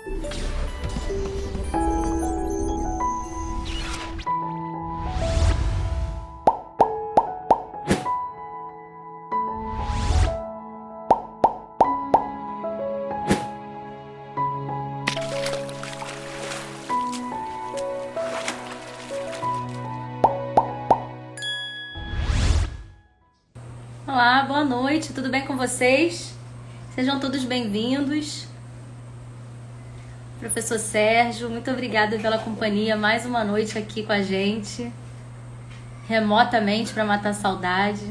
Olá, boa noite, tudo bem com vocês? Sejam todos bem-vindos. Professor Sérgio, muito obrigada pela companhia mais uma noite aqui com a gente, remotamente para matar a saudade.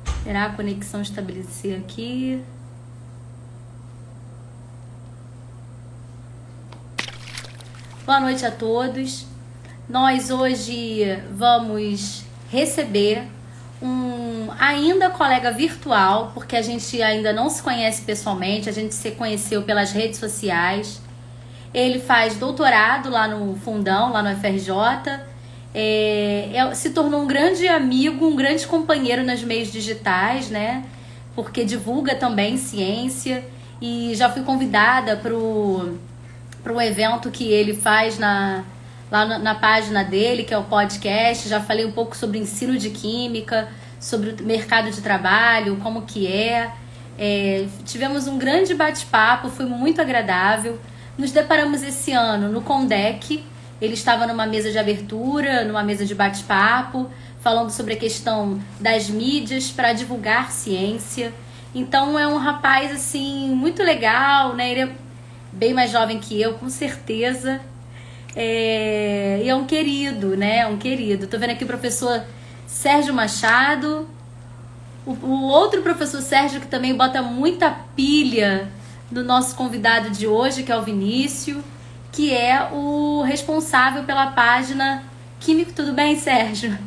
Esperar a conexão estabelecer aqui. Boa noite a todos. Nós hoje vamos receber um ainda colega virtual, porque a gente ainda não se conhece pessoalmente, a gente se conheceu pelas redes sociais. Ele faz doutorado lá no Fundão, lá no FRJ. Se tornou um grande amigo, um grande companheiro nos meios digitais, né? Porque divulga também ciência. E já fui convidada para um evento que ele faz lá na página dele, que é o podcast. Já falei um pouco sobre ensino de química, sobre o mercado de trabalho, como que tivemos um grande bate-papo, foi muito agradável. Nos deparamos esse ano no Condec. Ele estava numa mesa de abertura, numa mesa de bate-papo, falando sobre a questão das mídias para divulgar ciência. Então é um rapaz assim muito legal, né? Ele é bem mais jovem que eu, com certeza. E é um querido, né? Um querido. Tô vendo aqui o professor Sérgio Machado. O outro professor Sérgio que também bota muita pilha no nosso convidado de hoje, que é o Vinícius, que é o responsável pela página Químico... Tudo bem, Sérgio?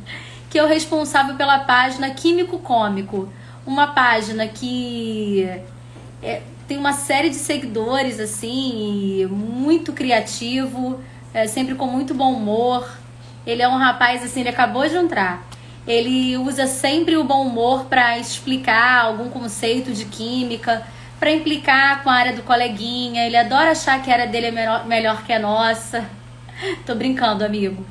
Que é o responsável pela página Químico Cômico. Uma página que tem uma série de seguidores, assim, muito criativo, sempre com muito bom humor. Ele é um rapaz, assim, ele acabou de entrar. Ele usa sempre o bom humor para explicar algum conceito de química, para implicar com a área do coleguinha. Ele adora achar que a área dele é melhor que a nossa. Tô brincando, amigo.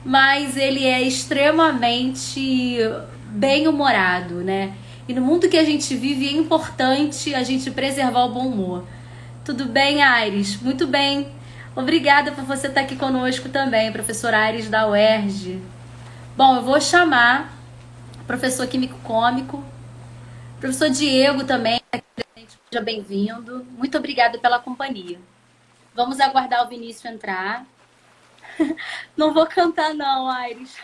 Mas ele é extremamente bem-humorado, né? E no mundo que a gente vive é importante a gente preservar o bom humor. Tudo bem, Aires? Muito bem. Obrigada por você estar aqui conosco também, professor Aires da UERJ. Bom, eu vou chamar o professor Químico Cômico, professor Diego também, seja bem-vindo. Muito obrigada pela companhia. Vamos aguardar o Vinícius entrar. Não vou cantar não, Aires.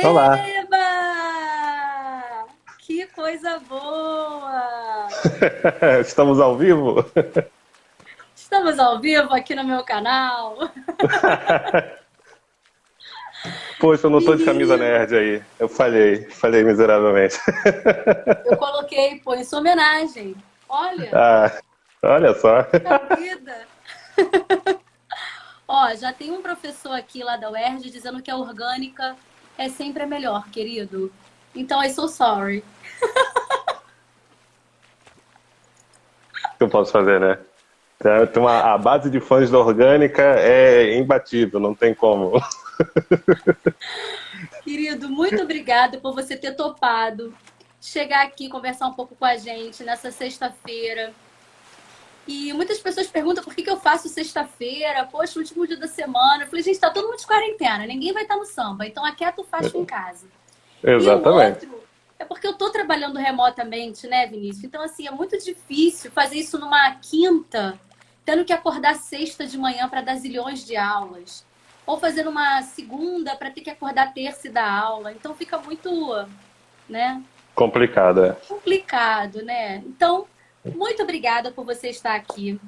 Olá. Eba! Que coisa boa! Estamos ao vivo? Estamos ao vivo aqui no meu canal. Poxa, eu não tô de camisa nerd aí. Eu falhei miseravelmente. Eu coloquei, pô, em sua homenagem. Olha, Ah, olha só. a vida. Ó, já tem um professor aqui lá da UERJ dizendo que a orgânica é sempre a melhor, querido. Então, I so sorry. O que eu posso fazer, né? A base de fãs da orgânica é imbatível, não tem como. Querido, muito obrigada por você ter topado chegar aqui conversar um pouco com a gente nessa sexta-feira. E muitas pessoas perguntam por que eu faço sexta-feira, poxa, o último dia da semana. Eu falei, gente, tá todo mundo de quarentena, ninguém vai estar no samba, então aqui eu faço em casa. Exatamente. E o outro é porque eu tô trabalhando remotamente, né, Vinícius? Então, assim, é muito difícil fazer isso numa quinta, tendo que acordar sexta de manhã para dar zilhões de aulas. Ou fazer numa segunda para ter que acordar terça e dar aula. Então fica muito, né? Complicada. Complicado, né? Então, muito obrigada por você estar aqui.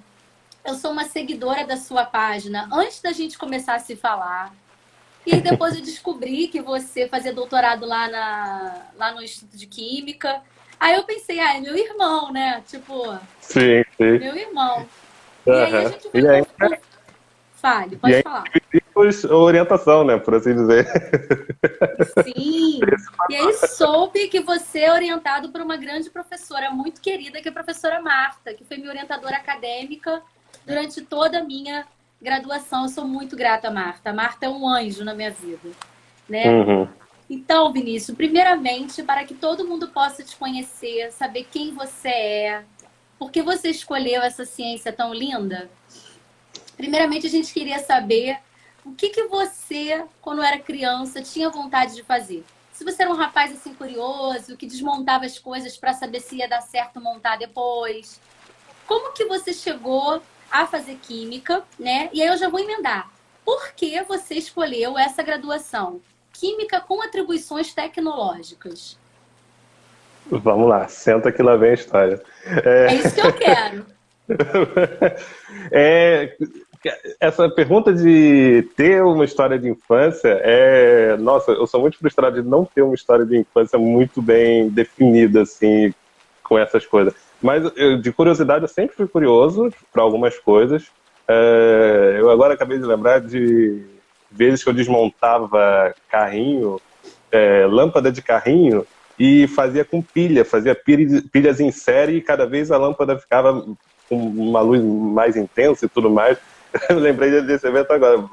Eu sou uma seguidora da sua página antes da gente começar a se falar. E aí depois eu descobri que você fazia doutorado lá no Instituto de Química. Aí eu pensei, é meu irmão, né? Tipo, Sim. meu irmão. Uhum. E aí a gente E aí? Fale, E pode aí falar. dividimos orientação, né, por assim dizer. Sim. E aí soube que você é orientado por uma grande professora muito querida, que é a professora Marta, que foi minha orientadora acadêmica durante toda a minha graduação. Eu sou muito grata a Marta. A Marta é um anjo na minha vida, né? Uhum. Então, Vinícius, primeiramente, para que todo mundo possa te conhecer, saber quem você é, por que você escolheu essa ciência tão linda, primeiramente a gente queria saber o que você, quando era criança, tinha vontade de fazer. Se você era um rapaz assim curioso, que desmontava as coisas para saber se ia dar certo montar depois. Como que você chegou a fazer química, né? E aí eu já vou emendar. Por que você escolheu essa graduação? Química com atribuições tecnológicas. Vamos lá, senta que lá vem a história. É isso que eu quero. É, essa pergunta de ter uma história de infância é. Nossa, eu sou muito frustrado de não ter uma história de infância muito bem definida, assim, com essas coisas. Mas de curiosidade, eu sempre fui curioso para algumas coisas. Eu agora acabei de lembrar de vezes que eu desmontava carrinho, lâmpada de carrinho, e fazia com pilha, fazia pilhas em série, e cada vez a lâmpada ficava com uma luz mais intensa e tudo mais. Eu lembrei desse evento agora,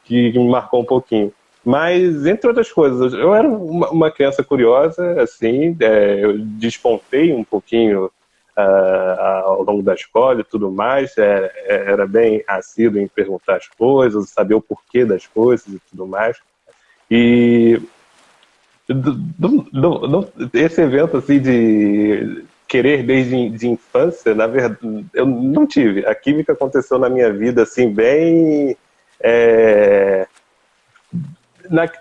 que me marcou um pouquinho. Mas, entre outras coisas, eu era uma criança curiosa, assim, eu despontei um pouquinho ao longo da escola e tudo mais, era bem assíduo em perguntar as coisas, saber o porquê das coisas e tudo mais. E esse evento assim de querer desde de infância, na verdade, eu não tive. A química aconteceu na minha vida assim bem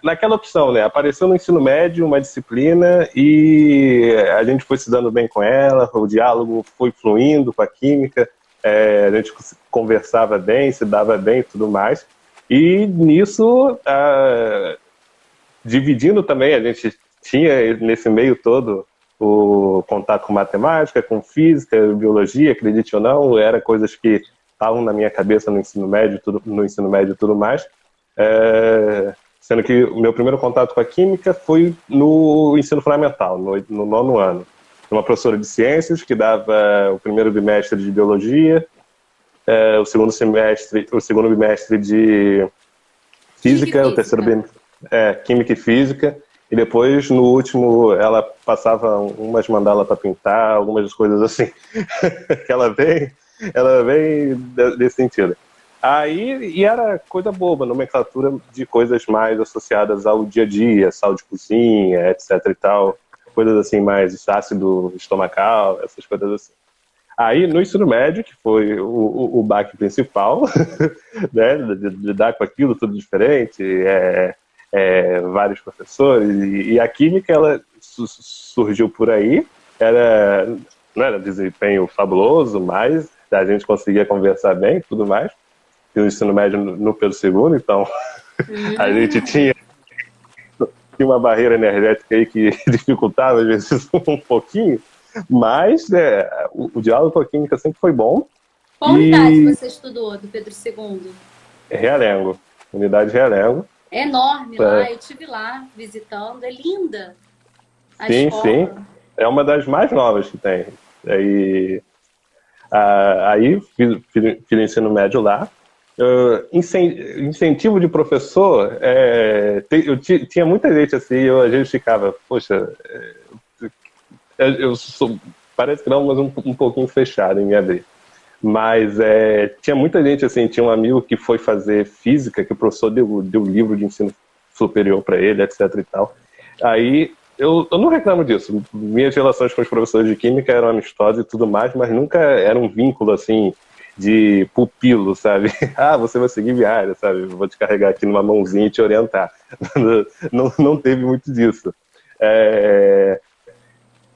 naquela opção, né? Apareceu no ensino médio uma disciplina e a gente foi se dando bem com ela, o diálogo foi fluindo com a química, a gente conversava bem, se dava bem e tudo mais. E nisso, dividindo também, a gente tinha nesse meio todo o contato com matemática, com física, biologia, acredite ou não, era coisas que estavam na minha cabeça no ensino médio, e tudo mais. Sendo que o meu primeiro contato com a química foi no ensino fundamental, no nono ano. Uma professora de ciências que dava o primeiro bimestre de biologia, o segundo bimestre de física, o terceiro bimestre química e física, e depois no último ela passava umas mandalas para pintar, algumas coisas assim, que ela vem desse sentido. Aí, e era coisa boba, nomenclatura de coisas mais associadas ao dia a dia, sal de cozinha, etc e tal, coisas assim mais ácido estomacal, essas coisas assim. Aí, no ensino médio, que foi o baque principal, né, de lidar com aquilo tudo diferente, vários professores, e a química, ela surgiu por aí, não era desempenho fabuloso, mas a gente conseguia conversar bem e tudo mais. E o ensino médio no Pedro II, então a gente tinha uma barreira energética aí que dificultava, às vezes, um pouquinho, mas o diálogo com a química sempre foi bom. Qual unidade você estudou do Pedro II? Realengo, unidade Realengo. É enorme lá, eu estive lá visitando, é linda a sim, escola. Sim, é uma das mais novas que tem. Aí fiz o ensino médio lá. Incentivo de professor, tinha muita gente assim, a gente ficava, poxa, parece que não, mas um pouquinho fechado em me abrir. Mas tinha muita gente assim, tinha um amigo que foi fazer física, que o professor deu livro de ensino superior para ele, etc e tal. Aí eu não reclamo disso. Minhas relações com os professores de química eram amistosas e tudo mais, mas nunca era um vínculo assim de pupilo, sabe? Ah, você vai seguir minha área, sabe? Vou te carregar aqui numa mãozinha e te orientar. Não teve muito disso.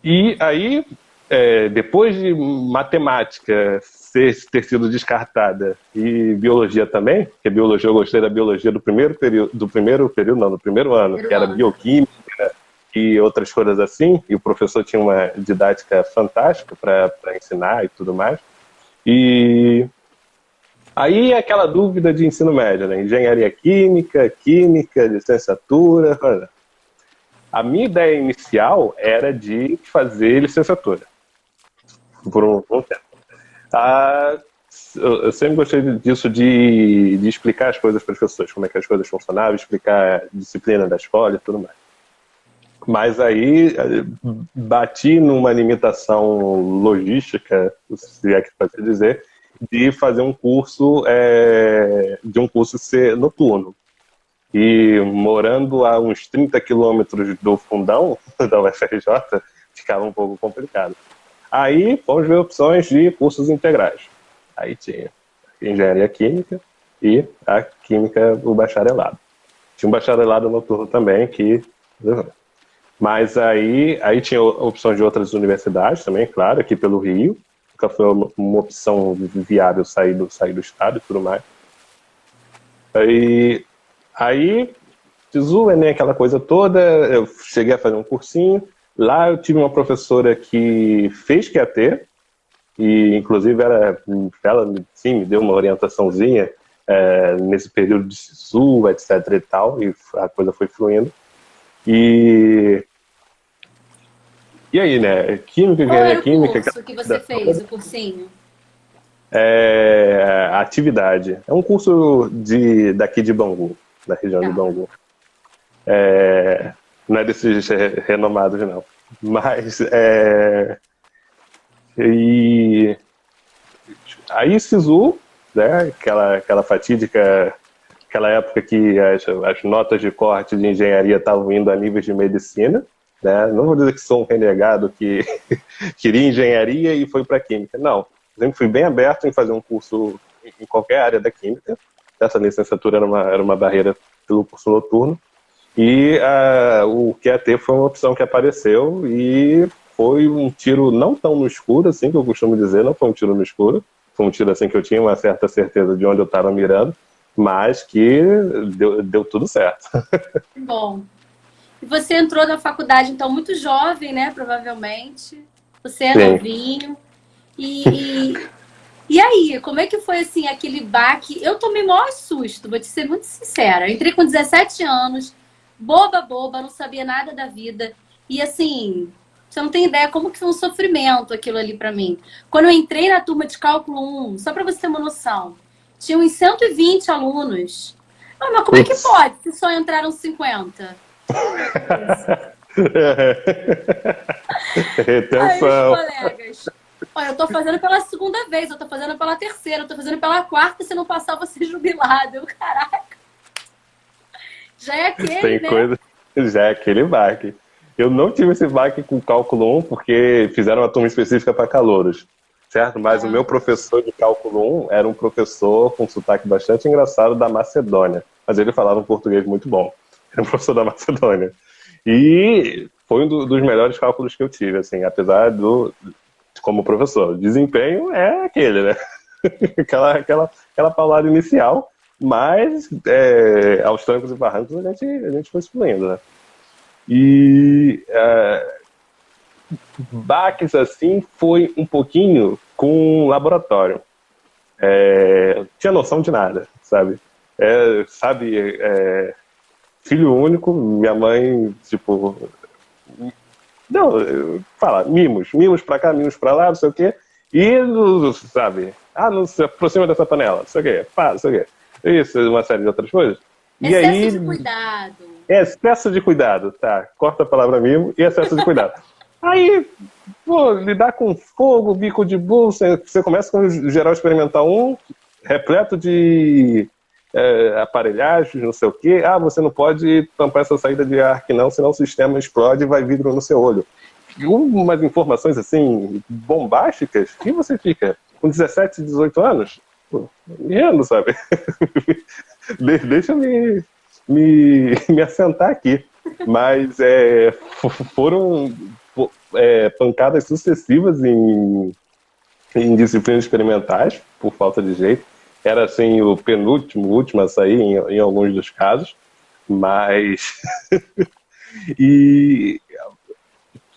E aí, depois de matemática ter sido descartada e biologia também, porque biologia eu gostei da biologia do primeiro ano, que era bioquímica e outras coisas assim, e o professor tinha uma didática fantástica para ensinar e tudo mais. E Aí aquela dúvida de ensino médio, né? Engenharia química, licenciatura. A minha ideia inicial era de fazer licenciatura por um tempo. Eu sempre gostei disso de explicar as coisas para as pessoas, como é que as coisas funcionavam, explicar a disciplina da escola e tudo mais. Mas aí bati numa limitação logística, se é que pode dizer, de fazer um curso ser noturno. E morando a uns 30 quilômetros do fundão da UFRJ, ficava um pouco complicado. Aí fomos ver opções de cursos integrais. Aí tinha engenharia química e a química, o bacharelado. Tinha um bacharelado noturno também, mas aí tinha opções de outras universidades também, claro, aqui pelo Rio. Nunca foi uma opção viável sair do estado e tudo mais. Aí fiz o Enem, aquela coisa toda, eu cheguei a fazer um cursinho. Lá eu tive uma professora que fez QAT, e inclusive ela sim, me deu uma orientaçãozinha nesse período de SISU, etc e tal, e a coisa foi fluindo. E aí, né? Química, Qual era engenharia o química... curso que você fez, o cursinho? Atividade. É um curso daqui de Bangu, da região de Bangu. Não é desses renomados, não. Mas, e aí SISU, né, aquela fatídica, aquela época que as notas de corte de engenharia estavam indo a níveis de medicina, né? Não vou dizer que sou um renegado que queria engenharia e foi para química, não. Eu sempre fui bem aberto em fazer um curso em qualquer área da química. Essa licenciatura era uma barreira pelo curso noturno. E o QAT foi uma opção que apareceu e foi um tiro não tão no escuro, assim, que eu costumo dizer, não foi um tiro no escuro, foi um tiro assim que eu tinha uma certa certeza de onde eu estava mirando, mas que deu tudo certo. Bom. E você entrou na faculdade, então, muito jovem, né? Provavelmente. Você é Sim. novinho. E aí, como é que foi, assim, aquele baque? Eu tomei o maior susto, vou te ser muito sincera. Eu entrei com 17 anos, boba, não sabia nada da vida. E, assim, você não tem ideia como que foi um sofrimento aquilo ali pra mim. Quando eu entrei na turma de cálculo 1, só pra você ter uma noção, tinha uns 120 alunos. Ah, mas como é que pode se só entraram 50? Retenção. Aí, colegas, olha, eu tô fazendo pela segunda vez, eu tô fazendo pela terceira, eu tô fazendo pela quarta, se não passar, eu vou ser jubilado. Eu, caraca. Já é aquele, Tem né? coisa, já é aquele baque. Eu não tive esse baque com cálculo 1 porque fizeram uma turma específica para calouros, certo? Mas o meu professor de cálculo 1 era um professor com um sotaque bastante engraçado da Macedônia, mas ele falava um português muito bom. Era um professor da Macedônia. E foi um dos melhores cálculos que eu tive, assim, apesar como professor. O desempenho é aquele, né? aquela paulada inicial, mas aos trancos e barrancos a gente foi excluindo, né? E baques assim foi um pouquinho com laboratório. Tinha noção de nada, sabe? Filho único, minha mãe, tipo... Não, fala, mimos pra cá, mimos pra lá, não sei o quê. E, sabe, não se aproxima dessa panela, não sei o quê, não sei o quê. Isso, uma série de outras coisas. Excesso de cuidado. Excesso de cuidado, tá. Corta a palavra mimo e excesso de cuidado. Aí, lidar com fogo, bico de burro, você começa com o geral experimental 1, repleto de aparelhagens, não sei o quê. Você não pode tampar essa saída de ar aqui não, senão o sistema explode e vai vidro no seu olho. E umas informações assim, bombásticas, e você fica com 17, 18 anos, menos, sabe? Deixa eu me assentar aqui. Mas foram pancadas sucessivas em disciplinas experimentais, por falta de jeito. Era assim o último a sair em alguns dos casos, mas e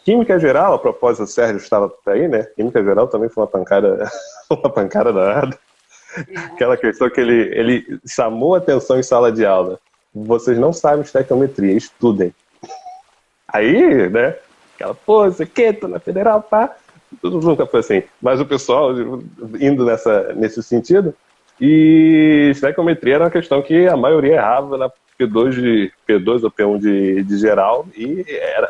química geral, a propósito, o Sérgio estava por aí, né? Química geral também foi uma pancada danada. Aquela questão que ele chamou a atenção em sala de aula. Vocês não sabem estequiometria, estudem. Aí, né, aquela, pô, você que, tô na federal, pá. Tudo nunca foi assim. Mas o pessoal indo nesse sentido, e estequiometria era uma questão que a maioria errava na P2 ou P1 de geral, e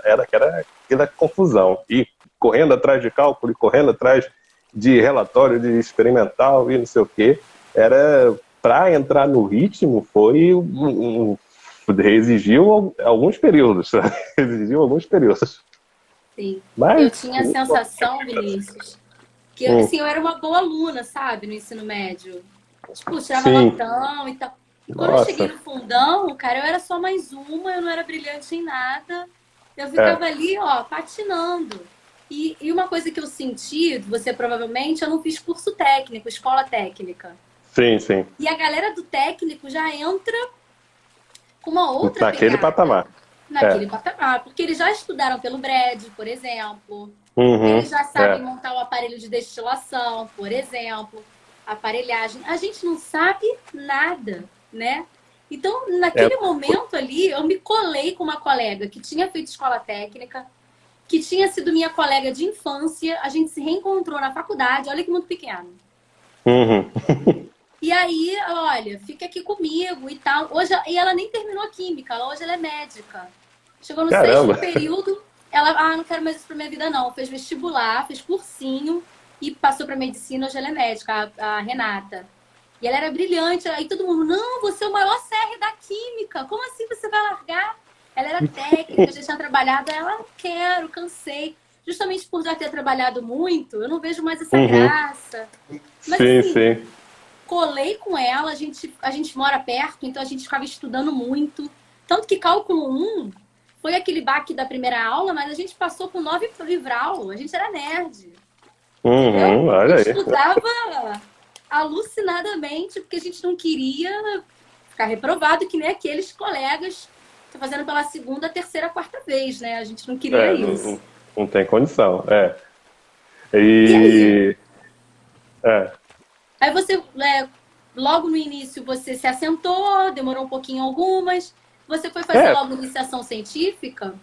era aquela confusão. E correndo atrás de cálculo, e correndo atrás de relatório de experimental e não sei o quê. Era, para entrar no ritmo, exigiu alguns períodos. Exigiu alguns períodos. Sim. Mas, Eu tinha a sensação, Vinícius, que assim, eu era uma boa aluna, sabe, no ensino médio. Tipo, tirava sim. notão e tal. E quando eu Nossa. cheguei no fundão, cara, eu era só mais uma, eu não era brilhante em nada. Eu ficava ali, ó, patinando. E uma coisa que eu senti, você provavelmente, eu não fiz curso técnico, escola técnica. Sim, sim. E a galera do técnico já entra com uma outra naquele pegada. patamar. Naquele patamar. Porque eles já estudaram pelo BRED, por exemplo. Uhum, Eles já sabem montar o aparelho de destilação, por exemplo. Aparelhagem. A gente não sabe nada, né? Então, naquele momento ali, eu me colei com uma colega que tinha feito escola técnica, que tinha sido minha colega de infância. A gente se reencontrou na faculdade. Olha que mundo pequeno. Uhum. E aí, olha, fica aqui comigo e tal. Hoje, e ela nem terminou química, hoje ela é médica. Chegou no Caramba. 6º período, ela, não quero mais isso pra minha vida não. Fez vestibular, fez cursinho e passou pra medicina, hoje ela é médica, a Renata. E ela era brilhante, aí todo mundo, não, você é o maior CR da química, como assim você vai largar? Ela era técnica, já tinha trabalhado, ela, não quero, cansei. Justamente por já ter trabalhado muito, eu não vejo mais essa graça. Mas, Sim, assim, sim. colei com ela, a gente mora perto, então a gente ficava estudando muito. Tanto que cálculo 1 foi aquele baque da primeira aula, mas a gente passou com 9 livral, a gente era nerd. Entendeu? Olha A aí. gente estudava alucinadamente, porque a gente não queria ficar reprovado, que nem aqueles colegas que estão fazendo pela segunda, terceira, quarta vez, né? A gente não queria isso. Não tem condição, E aí? Aí você, logo no início, você se assentou, demorou um pouquinho algumas. Você foi fazer logo iniciação científica?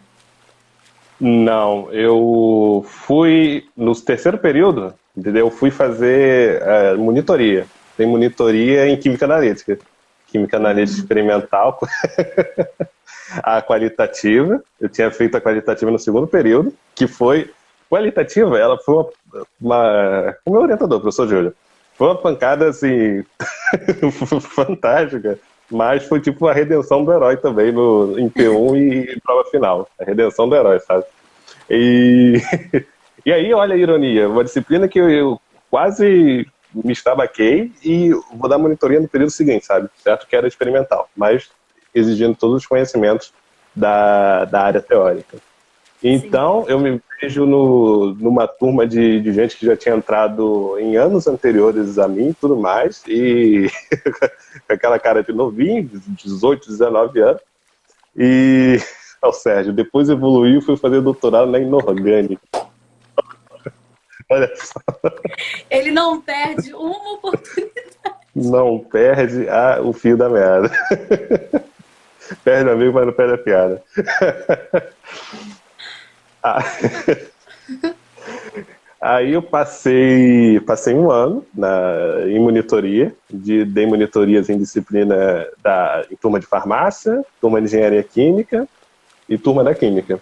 Não, eu fui no terceiro período, entendeu? Eu fui fazer monitoria. Tem monitoria em química analítica. Química analítica experimental, a qualitativa. Eu tinha feito a qualitativa no segundo período, que foi... Qualitativa, ela foi o meu orientador, professor Júlio. Foi uma pancada, assim, fantástica, mas foi tipo a redenção do herói também em P1 e prova final. A redenção do herói, sabe? E aí, olha a ironia, uma disciplina que eu quase me estabaquei e vou dar monitoria no período seguinte, sabe? Certo que era experimental, mas exigindo todos os conhecimentos da área teórica. Então, eu me vejo numa turma de gente que já tinha entrado em anos anteriores a mim e tudo mais, e com aquela cara de novinho, 18, 19 anos. E, Sérgio, depois evoluiu e fui fazer doutorado na inorgânica. Olha só. Ele não perde uma oportunidade. Não perde o fio da meada. Perde o amigo, mas não perde a piada. Aí eu passei um ano em monitoria, dei monitorias em disciplina em turma de farmácia, turma de engenharia química e turma da química.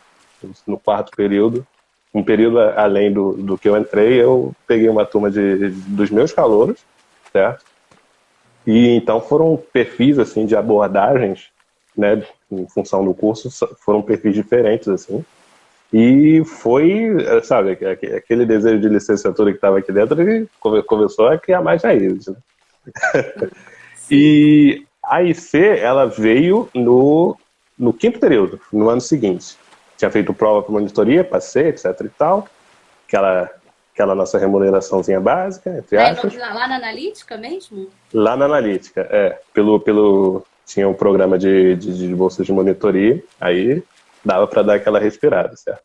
No quarto período, um período além do que eu entrei, eu peguei uma turma dos meus calouros, certo? E então foram perfis assim de abordagens, né, em função do curso, foram perfis diferentes assim. E foi, sabe, aquele desejo de licenciatura que estava aqui dentro, ele começou a criar mais raízes, né? E a IC, ela veio no quinto período, no ano seguinte. Tinha feito prova para monitoria, passei, etc e tal. Aquela nossa remuneraçãozinha básica, entre aspas. Lá na analítica mesmo? Lá na analítica, tinha um programa de bolsas de monitoria, aí dava para dar aquela respirada, certo?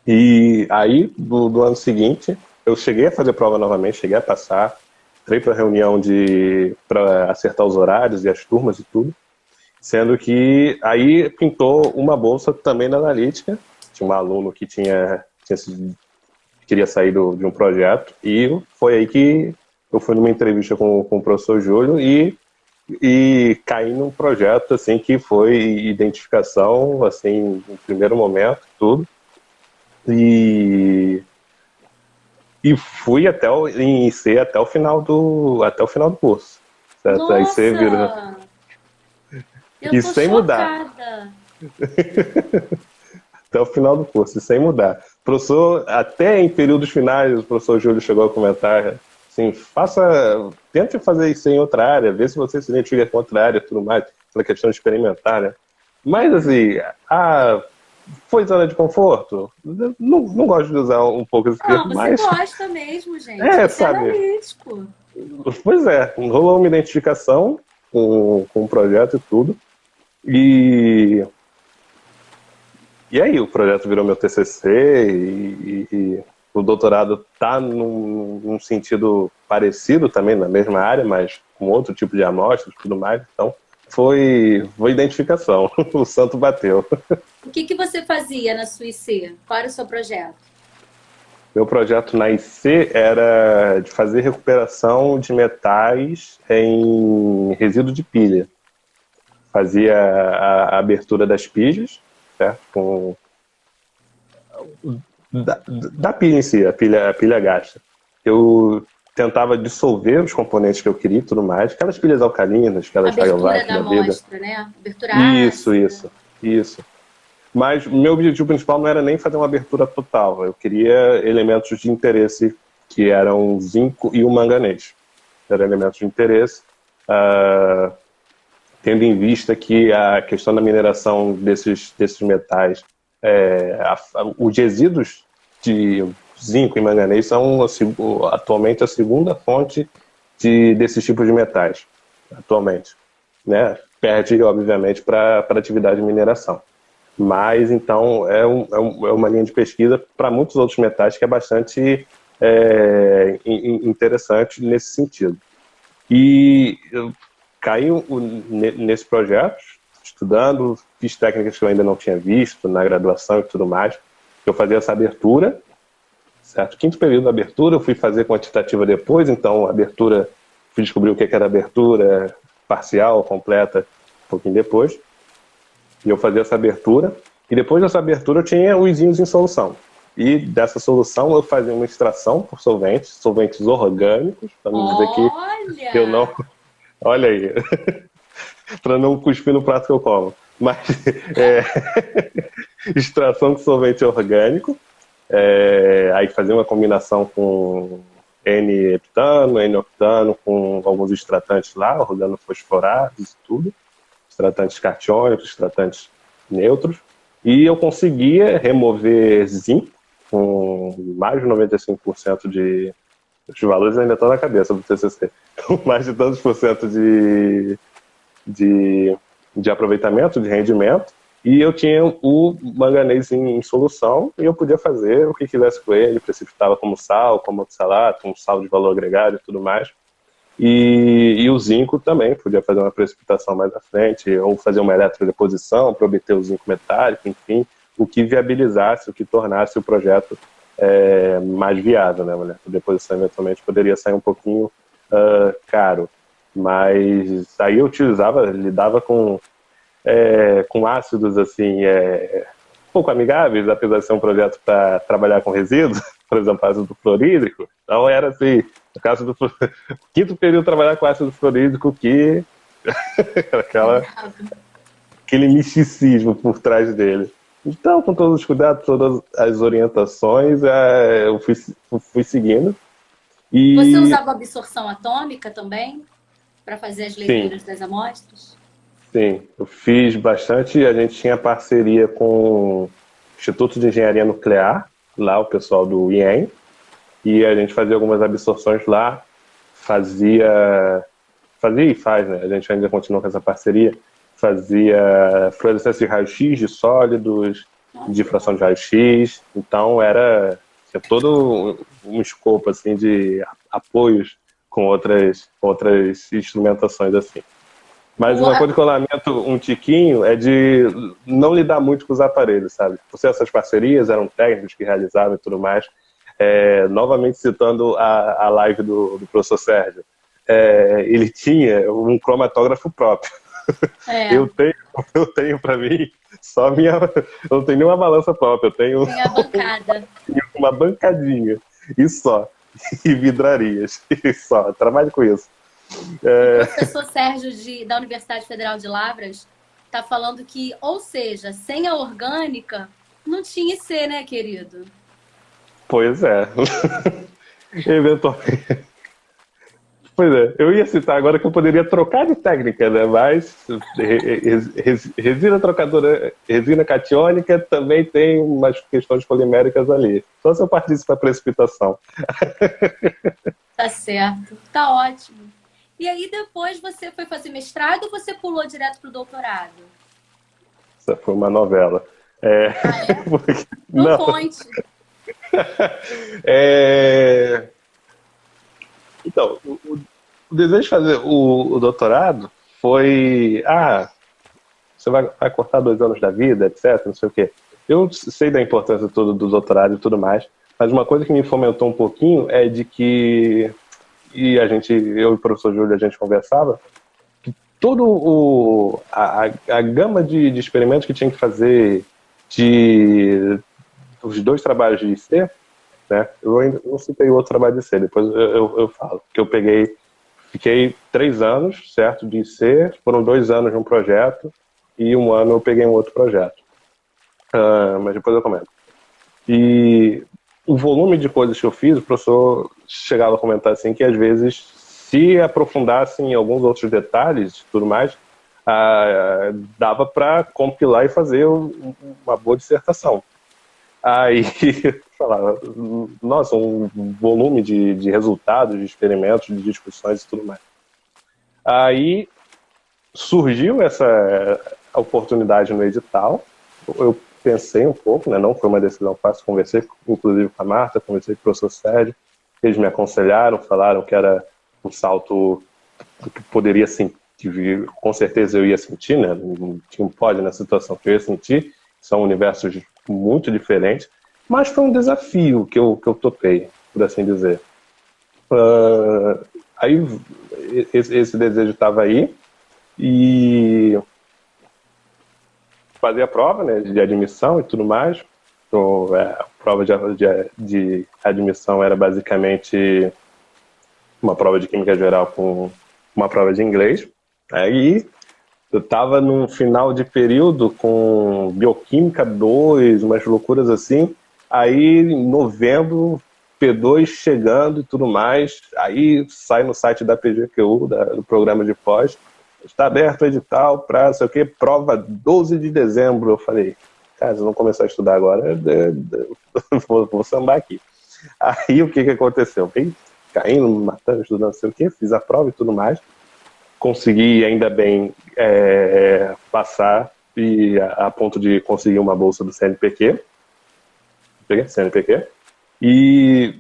E aí, do ano seguinte, eu cheguei a fazer prova novamente, cheguei a passar, entrei para a reunião para acertar os horários e as turmas e tudo, sendo que aí pintou uma bolsa também na analítica. Tinha um aluno que queria sair de um projeto, e foi aí que eu fui numa entrevista com o professor Júlio e caí num projeto assim que foi identificação assim no primeiro momento, tudo. E fui em IC até o final do curso. Certo? Nossa! Aí você vira. Eu E tô sem mudar. chocada. Até o final do curso, e sem mudar. O professor, até em períodos finais, o professor Júlio chegou a comentar assim, tente fazer isso em outra área, vê se você se identifica com outra área e tudo mais, pela questão de experimentar, né? Mas assim, foi zona de conforto? Não gosto de usar um pouco esse Não, termo, você mas... gosta mesmo, gente. Você é sabe? analítico. Pois é, rolou uma identificação com o projeto e tudo. E aí o projeto virou meu TCC e o doutorado está num sentido parecido também, na mesma área, mas com outro tipo de amostra e tudo mais. Então, foi identificação. O santo bateu. O que você fazia na sua IC? Qual era o seu projeto? Meu projeto na IC era de fazer recuperação de metais em resíduo de pilha. Fazia a abertura das pilhas, certo? Da pilha em si, a pilha gasta. Eu tentava dissolver os componentes que eu queria e tudo mais, aquelas pilhas alcalinas, aquelas Abertura Rayovac da da vida. amostra, né? Abertura ácida. Isso. Mas o meu objetivo principal não era nem fazer uma abertura total. Eu queria elementos de interesse que eram o zinco e o manganês. Eram elementos de interesse, tendo em vista que a questão da mineração desses metais, os resíduos de zinco e manganês são atualmente a segunda fonte desses tipos de metais, atualmente, né? Perde, obviamente, para a atividade de mineração. Mas, então, é uma linha de pesquisa para muitos outros metais que é bastante interessante nesse sentido. E eu caí nesse projeto, estudando, fiz técnicas que eu ainda não tinha visto na graduação e tudo mais. Eu fazia essa abertura, certo? Quinto período da abertura, eu fui fazer quantitativa depois, então abertura, fui descobrir o que era abertura parcial, completa, um pouquinho depois. E eu fazia essa abertura, e depois dessa abertura eu tinha os íons em solução. E dessa solução eu fazia uma extração por solventes orgânicos, para não dizer que eu não... Olha aí, para não cuspir no prato que eu como. Mas extração de solvente orgânico, aí fazia uma combinação com N-heptano, N-octano, com alguns extratantes lá, organofosforados e tudo. Extratantes catiônicos, extratantes neutros, e eu conseguia remover zinco com mais de 95% de... Os valores ainda estão na cabeça do TCC. Com mais de tantos por cento de aproveitamento, de rendimento, e eu tinha o manganês em solução, e eu podia fazer o que quisesse com ele, precipitava como sal, como oxalato, como sal de valor agregado e tudo mais. E o zinco também, podia fazer uma precipitação mais à frente, ou fazer uma eletrodeposição para obter o zinco metálico, enfim, o que viabilizasse, o que tornasse o projeto mais viável, né? A deposição eventualmente poderia sair um pouquinho caro, mas aí eu lidava com ácidos assim, pouco amigáveis, apesar de ser um projeto para trabalhar com resíduos, por exemplo, ácido fluorídrico. Então era assim, no caso do quinto período trabalhar com ácido fluorídrico que aquele misticismo por trás dele. Então, com todos os cuidados, todas as orientações, eu fui seguindo. E... Você usava absorção atômica também para fazer as leituras das amostras? Sim, eu fiz bastante. A gente tinha parceria com o Instituto de Engenharia Nuclear, lá o pessoal do IEM, e a gente fazia algumas absorções lá, fazia e faz, né? A gente ainda continua com essa parceria, fazia fluorescência de raio-x de sólidos, difração de raio-x, então tinha todo um escopo assim, de apoios outras instrumentações assim. Mas uma coisa que eu lamento um tiquinho é de não lidar muito com os aparelhos, sabe? Por ser essas parcerias, eram técnicos que realizavam e tudo mais. Novamente citando a live do professor Sérgio, ele tinha um cromatógrafo próprio. Eu tenho para mim só minha. Eu não tenho nenhuma balança própria, eu tenho Tem a bancada. uma bancadinha e só. E vidrarias. E só. Trabalho com isso. O professor Sérgio da Universidade Federal de Lavras está falando que, ou seja, sem a orgânica, não tinha IC, né, querido? Pois é. Eventualmente. Pois é, eu ia citar agora que eu poderia trocar de técnica, né? Mas resina catiônica também tem umas questões poliméricas ali. Só se eu partisse para precipitação. Tá certo, tá ótimo. E aí depois você foi fazer mestrado ou você pulou direto pro doutorado? Essa foi uma novela. Porque... Não conte. Então, o desejo de fazer o doutorado foi... você vai cortar 2 anos da vida, etc, não sei o quê. Eu sei da importância toda do doutorado e tudo mais, mas uma coisa que me fomentou um pouquinho é de que... E eu e o professor Júlio, a gente conversava, que todo a gama de experimentos que tinha que fazer os 2 trabalhos de IC, né? Eu ainda não citei o outro trabalho de IC, depois eu falo. Que eu fiquei 3 anos, certo, de IC, foram 2 anos de um projeto, e 1 ano eu peguei um outro projeto. Mas depois eu comento. E o volume de coisas que eu fiz, o professor chegava a comentar assim, que às vezes, se aprofundasse em alguns outros detalhes e tudo mais, dava para compilar e fazer uma boa dissertação. Aí, falava, nossa, um volume de resultados, de experimentos, de discussões e tudo mais. Aí surgiu essa oportunidade no edital, eu pensei um pouco, né? Não foi uma decisão fácil, conversei inclusive com a Marta, conversei com o professor Sérgio, eles me aconselharam, falaram que era um salto que poderia sentir, com certeza eu ia sentir, né? Não pode na situação que eu ia sentir, são universos muito diferentes, mas foi um desafio que eu topei, por assim dizer. Aí esse desejo estava aí, e fazer a prova, né, de admissão e tudo mais. Então, a prova de admissão era basicamente uma prova de química geral com uma prova de inglês. Aí eu estava no final de período com bioquímica 2, umas loucuras assim. Aí em novembro, P2 chegando e tudo mais. Aí sai no site da PGQU, do programa de pós, está aberto o edital para, sei o quê, prova 12 de dezembro. Eu falei, cara, se eu não começar a estudar agora, vou sambar aqui. Aí o que aconteceu? Fiquei caindo, matando, estudando, sei o quê, fiz a prova e tudo mais. Consegui, ainda bem, passar e a ponto de conseguir uma bolsa do CNPq. E,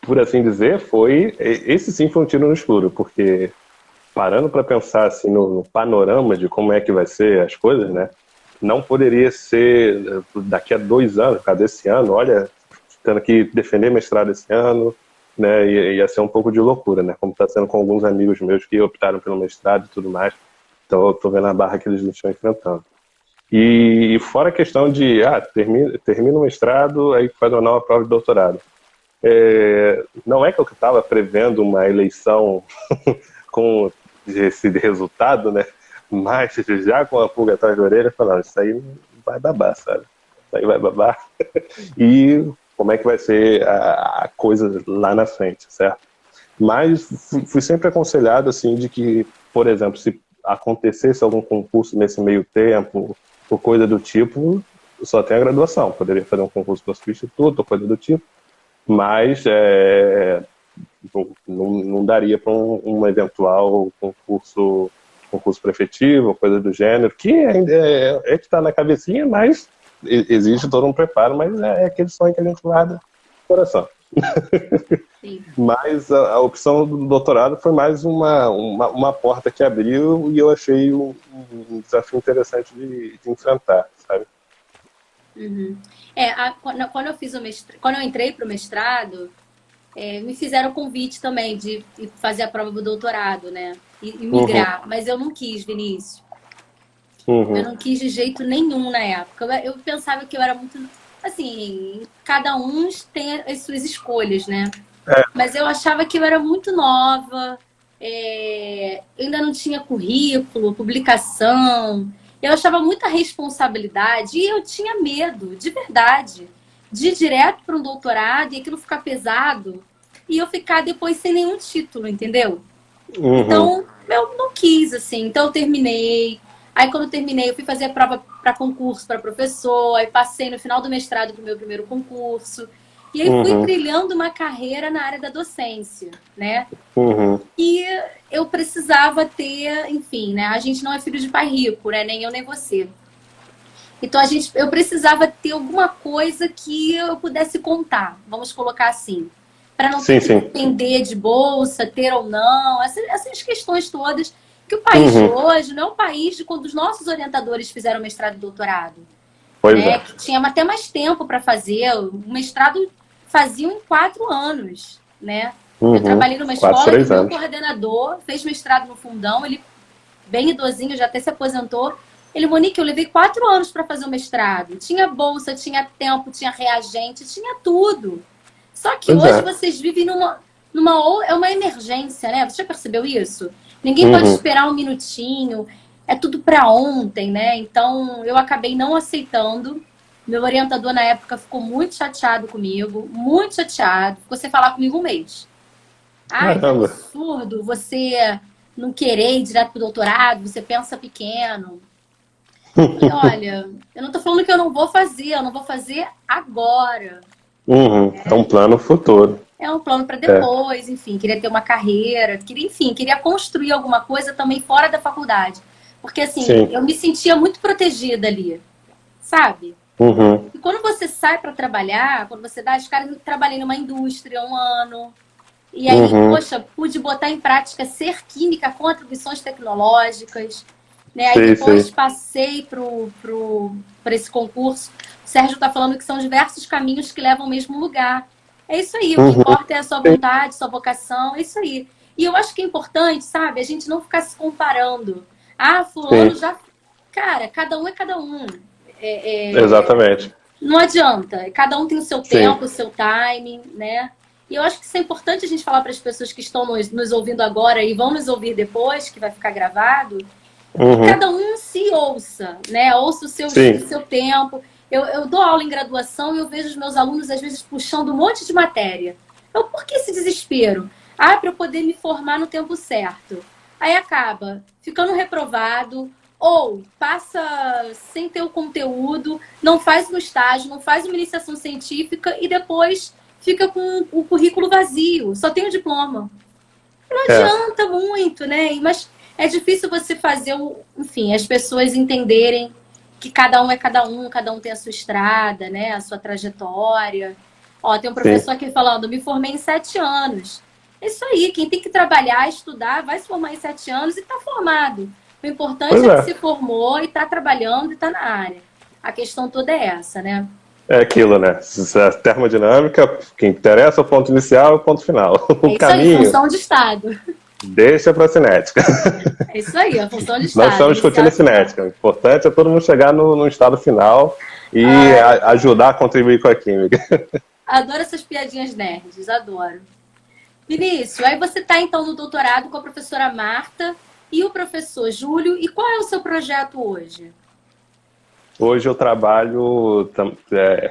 por assim dizer, esse sim foi um tiro no escuro, porque parando para pensar assim no panorama de como é que vai ser as coisas, né? Não poderia ser daqui a 2 anos, por causa desse ano, olha, tendo que defender mestrado esse ano, né? Ia ser um pouco de loucura, né? Como está sendo com alguns amigos meus que optaram pelo mestrado e tudo mais. Então eu tô vendo a barra que eles estão enfrentando. E fora a questão de, termina o mestrado, aí faz uma nova prova de doutorado. Não é que eu estava prevendo uma eleição com esse resultado, né? Mas já com a pulga atrás da orelha, falando, isso aí vai babar, sabe? Isso aí vai babar. E como é que vai ser a coisa lá na frente, certo? Mas fui sempre aconselhado, assim, de que, por exemplo, se acontecesse algum concurso nesse meio tempo, ou coisa do tipo, só tem a graduação. Poderia fazer um concurso para o substituto, ou coisa do tipo, mas não daria para um eventual concurso prefetivo, coisa do gênero, que ainda que está na cabecinha, mas existe todo um preparo, mas é aquele sonho que a gente guarda no coração. Sim. Mas a opção do doutorado foi mais uma porta que abriu e eu achei um desafio interessante de enfrentar, sabe? Uhum. Quando eu fiz o mestrado, quando eu entrei para o mestrado, me fizeram o convite também de ir fazer a prova do doutorado, né? E Uhum, migrar. Mas eu não quis, Vinícius. Eu uhum, não quis de jeito nenhum na época. Eu pensava que eu era muito. Assim, cada um tem as suas escolhas, né? Mas eu achava que eu era muito nova, eu ainda não tinha currículo, publicação. Eu achava muita responsabilidade e eu tinha medo, de verdade, de ir direto para um doutorado e aquilo ficar pesado e eu ficar depois sem nenhum título, entendeu? uhum, Então, eu não quis, assim. Então, eu terminei. Aí, quando eu terminei, eu fui fazer a prova para concurso para professor. Aí, passei no final do mestrado para o meu primeiro concurso. E aí, fui uhum, trilhando uma carreira na área da docência, né? uhum. E eu precisava ter, enfim, né? A gente não é filho de pai rico, né? Nem eu, nem você. Então, eu precisava ter alguma coisa que eu pudesse contar, vamos colocar assim, para não ter Sim, que sim. depender de bolsa, ter ou não, essas questões todas. Que o país de Uhum. hoje não é o país de quando os nossos orientadores fizeram mestrado e doutorado, Pois né? é. Que tinha até mais tempo para fazer. O mestrado faziam em 4 anos, né? Eu Uhum. trabalhei numa Quatro, escola que o três meu anos. coordenador fez mestrado no fundão, ele bem idosinho, já até se aposentou. Ele, Monique, eu levei 4 anos para fazer o mestrado. Tinha bolsa, tinha tempo, tinha reagente, tinha tudo. Só que Pois hoje é. vocês vivem é uma emergência, né? Você já percebeu isso? Ninguém pode Uhum. esperar um minutinho. É tudo para ontem, né? Então eu acabei não aceitando. Meu orientador na época ficou muito chateado comigo, muito chateado. Ficou sem falar comigo um mês. Ai, que Caramba. absurdo você não querer ir direto pro doutorado, você pensa pequeno. Falei, olha, eu não tô falando que eu não vou fazer agora. Uhum. É um plano futuro. É um plano para É. depois, enfim, queria ter uma carreira, queria construir alguma coisa também fora da faculdade. Porque assim, Sim. eu me sentia muito protegida ali, sabe? Uhum. E quando você sai para trabalhar, quando você dá, os caras, eu trabalhei numa indústria 1 ano, e aí, Uhum. poxa, pude botar em prática ser química com atribuições tecnológicas, né? Aí Sei, depois sei. passei para esse concurso. O Sérgio está falando que são diversos caminhos que levam ao mesmo lugar. É isso aí, o que Uhum. importa é a sua vontade, sua vocação, é isso aí. E eu acho que é importante, sabe, a gente não ficar se comparando. Ah, fulano Sim. já. Cara, cada um é cada um. Exatamente. Não adianta. Cada um tem o seu Sim. tempo, o seu timing, né? E eu acho que isso é importante a gente falar para as pessoas que estão nos ouvindo agora e vão nos ouvir depois, que vai ficar gravado, que Uhum. cada um se ouça, né? Ouça o Sim. seu tempo. Eu dou aula em graduação e eu vejo os meus alunos, às vezes, puxando um monte de matéria. Então, por que esse desespero? Ah, para eu poder me formar no tempo certo. Aí acaba ficando reprovado, ou passa sem ter o conteúdo, não faz um estágio, não faz uma iniciação científica e depois fica com o currículo vazio, só tem o diploma. Não É. adianta muito, né? Mas é difícil você fazer, enfim, as pessoas entenderem que cada um tem a sua estrada, né? A sua trajetória. Ó, tem um Sim. professor aqui falando, me formei em 7 anos. É isso aí, quem tem que trabalhar, estudar, vai se formar em 7 anos e está formado. O importante Pois é que é. se formou e está trabalhando e está na área. A questão toda é essa, né? É aquilo, né? A termodinâmica, o que interessa é o ponto inicial e o ponto final. É O isso aí, caminho, função de Estado. deixa para a cinética. É isso aí, a função de Nós Estado, estamos inicial discutindo a e final. cinética. O importante é todo mundo chegar no estado final e Ai, ajudar a contribuir com a química. adoro essas piadinhas nerds, adoro. Vinícius, aí você está então no doutorado com a professora Marta e o professor Júlio. E qual é o seu projeto hoje? Hoje eu trabalho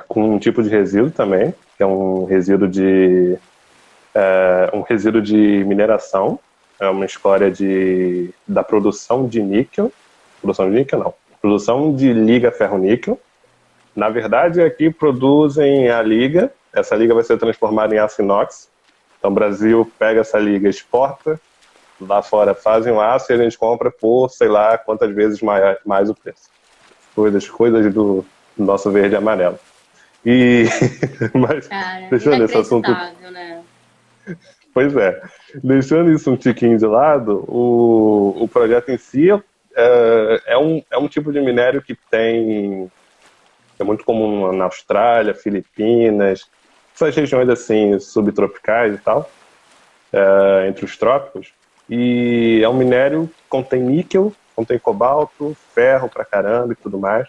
com um tipo de resíduo também, que é um resíduo de mineração. É uma história da produção de níquel. Produção de níquel, não. Produção de liga ferro-níquel. Na verdade, aqui produzem a liga. Essa liga vai ser transformada em aço inox. Então, o Brasil pega essa liga, exporta. Lá fora fazem o aço e a gente compra por, sei lá, quantas vezes mais o preço. Coisas do nosso verde e amarelo. E, mas, Cara, deixando esse assunto. inacreditável, né? Pois é. Deixando isso um tiquinho de lado, o projeto em si é um tipo de minério que é muito comum na Austrália, Filipinas, essas regiões assim subtropicais e tal, entre os trópicos. E é um minério que contém níquel, contém cobalto, ferro pra caramba e tudo mais.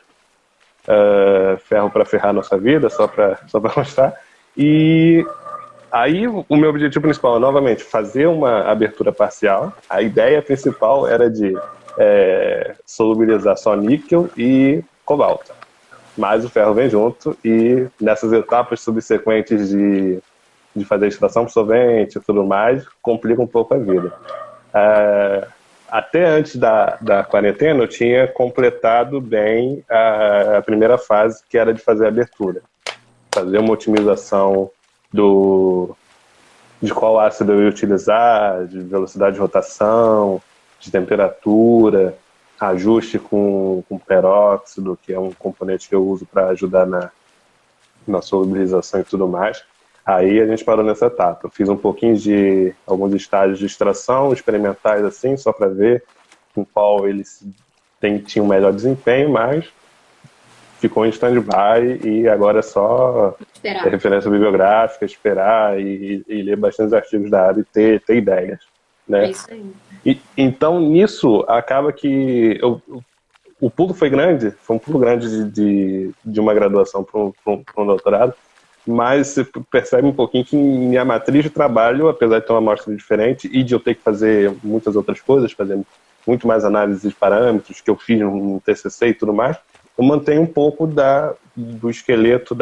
Ferro para ferrar a nossa vida, só para mostrar. E aí, o meu objetivo principal é, novamente, fazer uma abertura parcial. A ideia principal era de solubilizar só níquel e cobalto. Mas o ferro vem junto e nessas etapas subsequentes de fazer extração por solvente e tudo mais, complica um pouco a vida. Até antes da quarentena, eu tinha completado bem a primeira fase, que era de fazer a abertura. Fazer uma otimização de qual ácido eu ia utilizar, de velocidade de rotação, de temperatura, ajuste com peróxido, que é um componente que eu uso para ajudar na solubilização e tudo mais. Aí a gente parou nessa etapa. Eu fiz um pouquinho de alguns estágios de extração experimentais assim, só para ver com qual eles tinham melhor desempenho, mas ficou em stand-by e agora é só Esperar. referência bibliográfica, esperar e ler bastante artigos da área e ter ideias. Né? É isso aí. Então, nisso, acaba que o pulo foi um pulo grande de uma graduação para um doutorado, mas você percebe um pouquinho que minha matriz de trabalho, apesar de ter uma amostra diferente e de eu ter que fazer muitas outras coisas, fazer muito mais análise de parâmetros que eu fiz no TCC e tudo mais, eu mantenho um pouco do esqueleto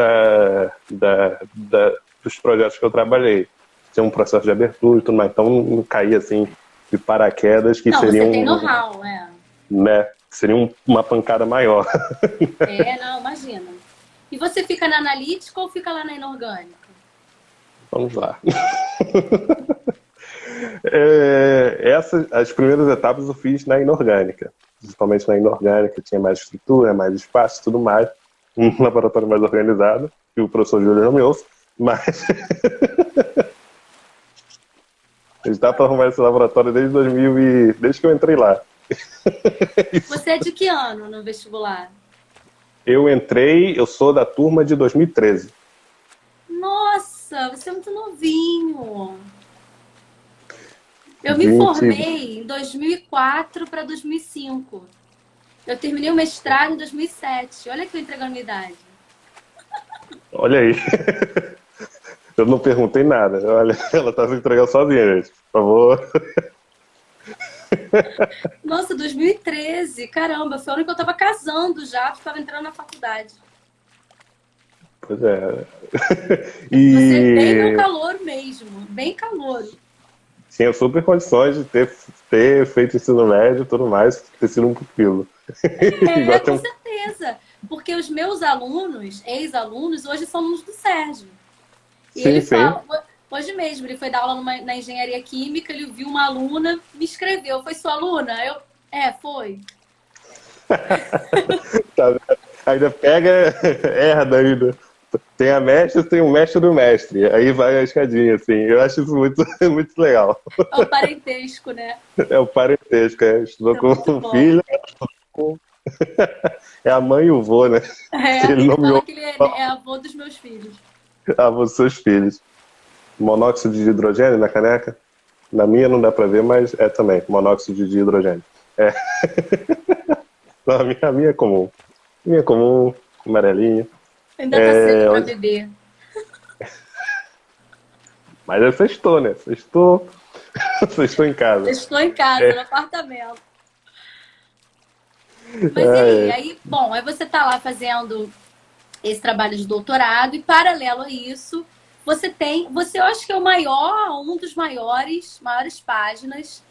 dos projetos que eu trabalhei. Tem um processo de abertura e tudo mais, então não caí assim de paraquedas que Não, seriam... você tem know-how, Né, seria uma pancada maior. Não, imagina. E você fica na analítica ou fica lá na inorgânica? Vamos lá. As primeiras etapas eu fiz na inorgânica. Principalmente na inorgânica, tinha mais estrutura, mais espaço e tudo mais. Um laboratório mais organizado, que o professor Júlio não me ouça, mas... a gente está para arrumar esse laboratório desde que eu entrei lá. Você é de que ano no vestibular? Eu sou da turma de 2013. Nossa, você é muito novinho. Eu me formei em 2004 para 2005. Eu terminei o mestrado em 2007. Olha que eu entregando a minha idade. Olha aí. Eu não perguntei nada. Olha, ela tá se entregando sozinha, gente. Por favor. Nossa, 2013. Caramba, foi o ano que eu tava casando já, estava entrando na faculdade. Pois é. Você é bem meu calouro mesmo, bem calouro. Tinha super condições de ter feito ensino médio e tudo mais, ter sido um pupilo. Com certeza. Porque os meus alunos, ex-alunos, hoje são alunos do Sérgio. E sim, ele sim. fala, hoje mesmo, ele foi dar aula na engenharia química, ele viu uma aluna, me escreveu, foi sua aluna? Foi. Tá, ainda pega, erra ainda. Tem a mestre, tem o mestre do mestre. Aí vai a escadinha, assim. Eu acho isso muito, muito legal. É o parentesco, né? É o parentesco, estudou com o filho, é a mãe e o vô, né? Ele fala que ele é avô dos meus filhos. Avô dos seus filhos. Monóxido de hidrogênio na caneca? Na minha não dá pra ver, mas é também, monóxido de hidrogênio. Não, a minha é comum. A minha é comum, amarelinha. Ainda tá cedo pra beber. Mas é sextou, né? Sextou em casa. Estou em casa, no apartamento. Mas e aí? Bom, aí você tá lá fazendo esse trabalho de doutorado e paralelo a isso, você eu acho que é um dos maiores páginas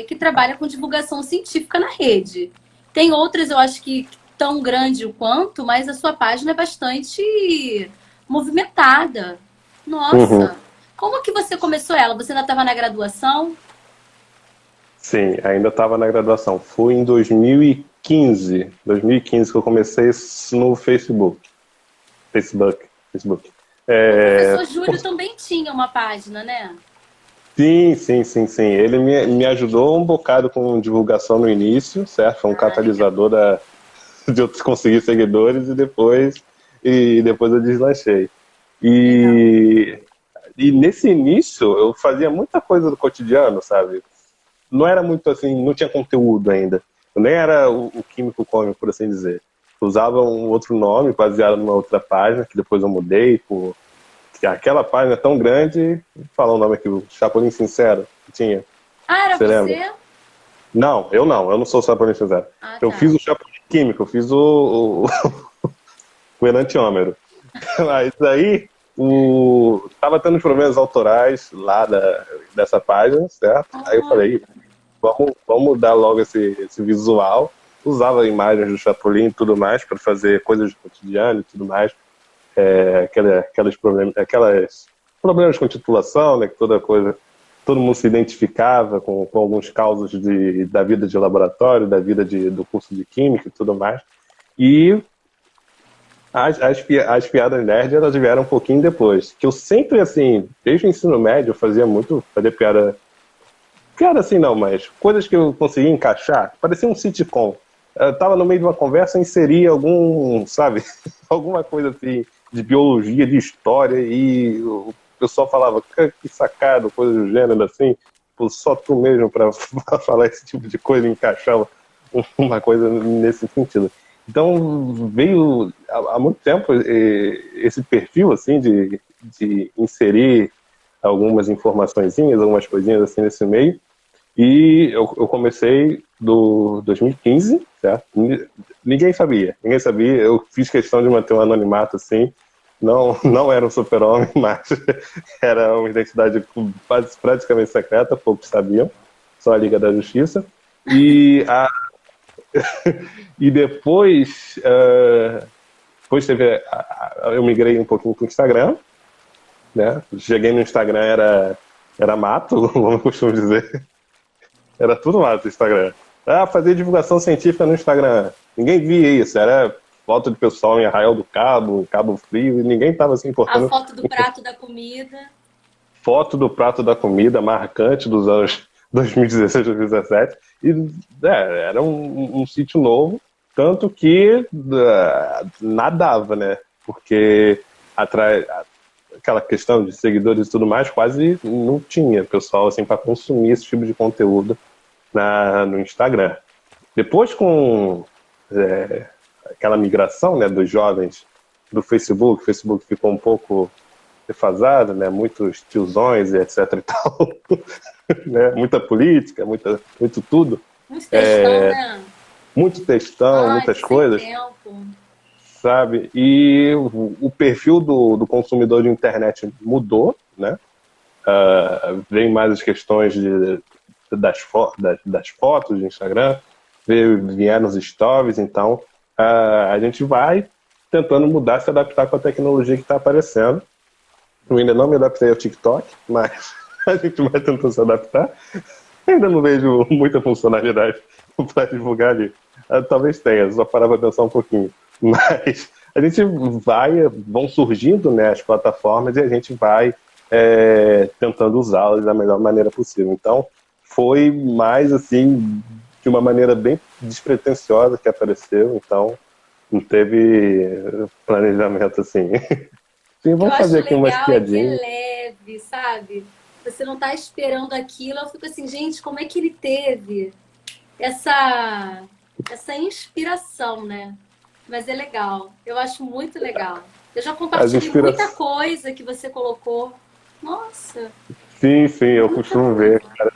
que trabalha com divulgação científica na rede. Tem outras, eu acho que tão grande o quanto, mas a sua página é bastante movimentada. Nossa! Como que você começou ela? Você ainda estava na graduação? Sim, ainda estava na graduação. Foi em 2015 que eu comecei no Facebook. Facebook. O professor Júlio também tinha uma página, né? Sim. Ele me ajudou um bocado com divulgação no início, certo? Foi um catalisador de eu conseguir seguidores e depois eu deslanchei. E nesse início eu fazia muita coisa do cotidiano, sabe? Não era muito assim, não tinha conteúdo ainda. Eu nem era o químico cômico, por assim dizer. Eu usava um outro nome, baseado numa outra página, que depois eu mudei por aquela página tão grande, fala o nome aqui, o Chapolin Sincero, que tinha. Era Você você? lembra? Não, eu não sou o Chapolin Sincero. Eu fiz o Chapolin Químico, eu fiz o enantiômero. Mas aí, tava tendo problemas autorais lá dessa página, certo? Aí eu falei, vamos mudar logo esse visual. Usava imagens do Chapolin e tudo mais para fazer coisas do cotidiano e tudo mais. Aqueles problemas com titulação, né, que todo mundo se identificava com alguns causos da vida de laboratório, da vida do curso de química e tudo mais. E as piadas nerd, elas vieram um pouquinho depois. Que eu sempre, assim, desde o ensino médio, eu fazia piada assim não, mas coisas que eu conseguia encaixar, parecia um sitcom. Eu tava no meio de uma conversa, inseria alguma coisa assim, de biologia, de história, e o pessoal falava, que sacado, coisa do gênero, assim, pô, só tu mesmo para falar esse tipo de coisa e encaixar uma coisa nesse sentido. Então, veio há muito tempo esse perfil, assim, de inserir algumas informaçõezinhas, algumas coisinhas assim nesse meio, e eu comecei do 2015, certo? Ninguém sabia, eu fiz questão de manter um anonimato, assim, não era um super-homem, mas era uma identidade praticamente secreta, poucos sabiam, só a Liga da Justiça, e depois eu migrei um pouquinho para o Instagram, né? Cheguei no Instagram, era mato, como eu costumo dizer. Era tudo mato no Instagram. Fazer divulgação científica no Instagram. Ninguém via isso, era foto de pessoal em Arraial do Cabo, em Cabo Frio, e ninguém estava se importando. A foto do prato da comida. Foto do prato da comida, marcante dos anos 2016, 2017. E era um sítio novo, tanto que nadava, né? Porque aquela questão de seguidores e tudo mais, quase não tinha pessoal assim, para consumir esse tipo de conteúdo no Instagram. Depois, com aquela migração, né, dos jovens do Facebook, o Facebook ficou um pouco defasado, né, muitos tiozões e etc e tal, né, muita política, muito tudo. Muito textão, né? Muito textão, muitas coisas. Tempo. Sabe? E o perfil do consumidor de internet mudou, né? Vem mais as questões das fotos de Instagram, vieram os stories, então a gente vai tentando mudar, se adaptar com a tecnologia que está aparecendo. Eu ainda não me adaptei ao TikTok, mas a gente vai tentando se adaptar. Ainda não vejo muita funcionalidade para divulgar ali. Talvez tenha, só parar para pensar um pouquinho. Mas a gente vão surgindo, né, as plataformas, e a gente vai tentando usá-las da melhor maneira possível. Então, foi mais assim, de uma maneira bem despretensiosa que apareceu, então não teve planejamento assim. Sim, vamos fazer aqui umas piadinhas. É leve, sabe? Você não tá esperando aquilo. Eu fico assim, gente, como é que ele teve essa inspiração, né? Mas é legal. Eu acho muito legal. Eu já compartilhei muita coisa que você colocou. Nossa! Sim, eu costumo ver, cara.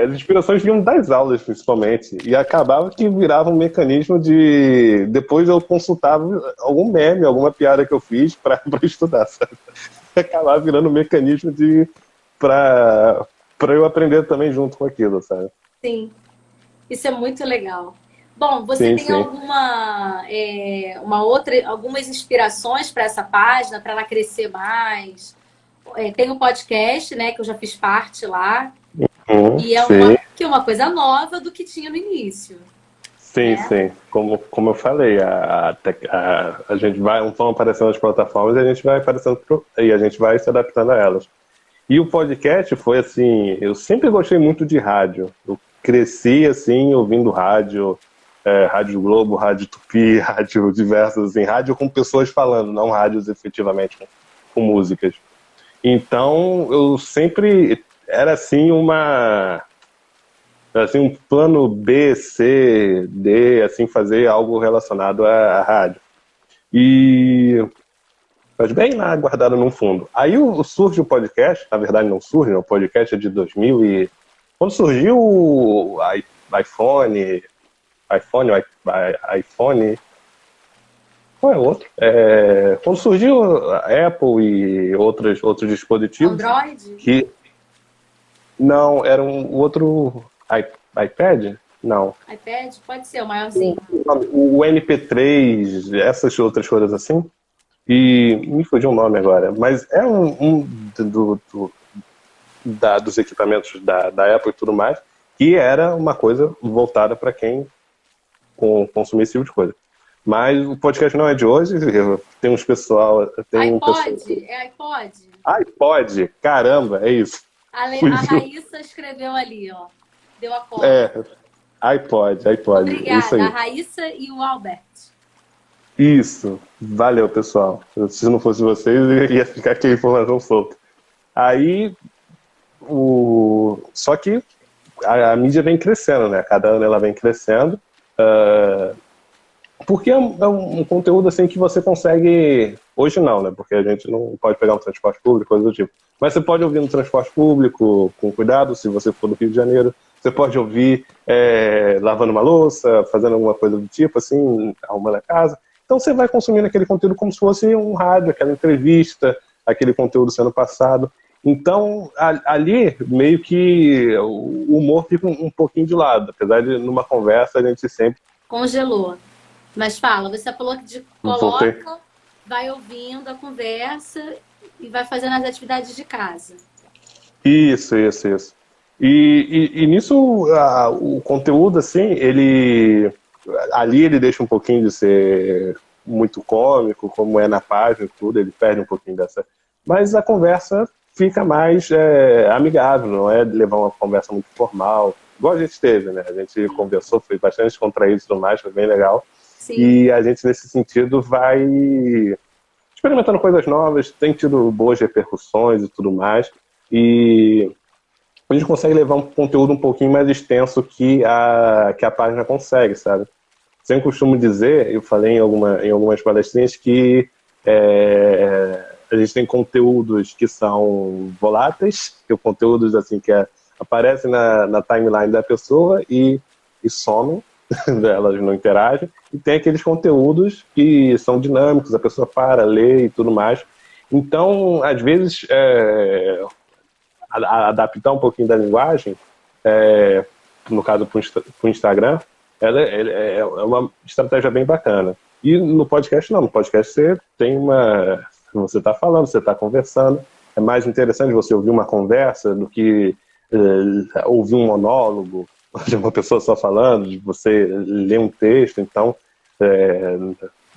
As inspirações vinham das aulas, principalmente. E acabava que virava um mecanismo de... Depois eu consultava algum meme, alguma piada que eu fiz para estudar, sabe? Acabava virando um mecanismo para eu aprender também junto com aquilo, sabe? Sim. Isso é muito legal. Bom, você tem algumas inspirações para essa página, para ela crescer mais? Tem um podcast, né, que eu já fiz parte lá. E é uma coisa nova do que tinha no início. Sim, né? sim. Como eu falei, a gente vai, vão aparecendo as plataformas e a gente vai aparecendo e a gente vai se adaptando a elas. E o podcast foi assim, eu sempre gostei muito de rádio. Eu cresci assim, ouvindo rádio, Rádio Globo, Rádio Tupi, rádio diversas, assim, rádio com pessoas falando, não rádios efetivamente com músicas. Então, eu sempre era assim um plano B, C, D, assim, fazer algo relacionado à rádio. E mas bem lá guardado num fundo. Aí surge o podcast, na verdade não surge, né? O podcast é de 2000 e quando surgiu o iPhone, iPhone, qual é o outro? Quando surgiu a Apple e outros dispositivos Android? que não eram o outro iPad? Não. iPad? Pode ser, o maiorzinho. O MP3, essas outras coisas assim. E me fugiu o nome agora, mas é um dos equipamentos da Apple e tudo mais, que era uma coisa voltada para quem consumia esse tipo de coisa. Mas o podcast não é de hoje, tem uns pessoal. Tem um pessoal. iPod? É iPod? iPod, caramba, é isso. A Fugiu. Raíssa escreveu ali, ó. Deu a cola. É, iPod, é isso Obrigada, a aí. Raíssa e o Albert. Isso, valeu pessoal. Se não fosse vocês, eu ia ficar aqui a informação solta. Aí, só que a mídia vem crescendo, né? Cada ano ela vem crescendo. Porque é um conteúdo assim que você consegue. Hoje não, né? Porque a gente não pode pegar um transporte público, coisa do tipo. Mas você pode ouvir no transporte público com cuidado, se você for do Rio de Janeiro. Você pode ouvir lavando uma louça, fazendo alguma coisa do tipo, assim, arrumando a casa. Então você vai consumindo aquele conteúdo como se fosse um rádio, aquela entrevista, aquele conteúdo sendo passado. Então, ali, meio que o humor fica um pouquinho de lado. Apesar de, numa conversa, a gente sempre Congelou. Mas fala, você falou que voltei. coloca, vai ouvindo a conversa e vai fazendo as atividades de casa. Isso. E nisso, o conteúdo, assim, ali ele deixa um pouquinho de ser muito cômico, como é na página e tudo, ele perde um pouquinho dessa. Mas a conversa fica mais amigável, não é levar uma conversa muito formal, igual a gente teve, né? A gente conversou, foi bastante descontraído e tudo mais, foi bem legal. Sim. E a gente, nesse sentido, vai experimentando coisas novas, tem tido boas repercussões e tudo mais. E a gente consegue levar um conteúdo um pouquinho mais extenso que a página consegue, sabe? Sempre costumo dizer, eu falei em algumas palestrinhas, que a gente tem conteúdos que são voláteis, que são conteúdos assim, que aparecem na timeline da pessoa e somem, elas não interagem, e tem aqueles conteúdos que são dinâmicos, a pessoa para, lê e tudo mais. Então, às vezes, adaptar um pouquinho da linguagem, no caso para o Instagram, ela é uma estratégia bem bacana. E no podcast não, no podcast você tem você está falando, você está conversando, é mais interessante você ouvir uma conversa do que ouvir um monólogo de uma pessoa só falando, de você ler um texto. Então,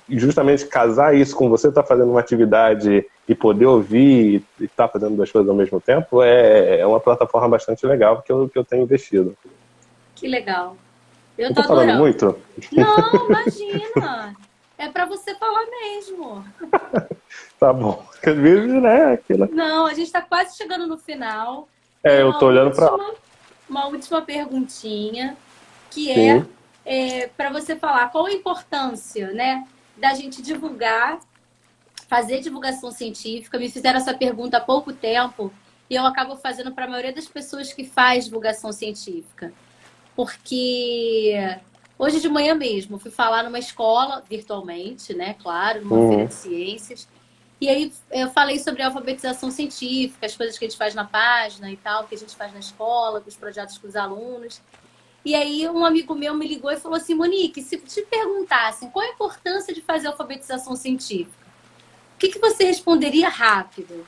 justamente casar isso com você estar fazendo uma atividade e poder ouvir e estar fazendo duas coisas ao mesmo tempo é uma plataforma bastante legal que eu tenho investido. Que legal. Eu Eu tô tô falando adorando. muito? Não, imagina. É pra você falar mesmo. Tá bom. Às vezes, né? Não, a gente tá quase chegando no final. Tem Eu tô olhando pra. uma última perguntinha, que Sim. para você falar qual a importância, né, da gente divulgar, fazer divulgação científica. Me fizeram essa pergunta há pouco tempo e eu acabo fazendo para a maioria das pessoas que faz divulgação científica. Porque hoje de manhã mesmo fui falar numa escola, virtualmente, né, claro, numa feira de ciências. E aí eu falei sobre a alfabetização científica, as coisas que a gente faz na página e tal, que a gente faz na escola, com os projetos com os alunos. E aí um amigo meu me ligou e falou assim: Monique, se te perguntassem qual a importância de fazer alfabetização científica, o que você responderia rápido?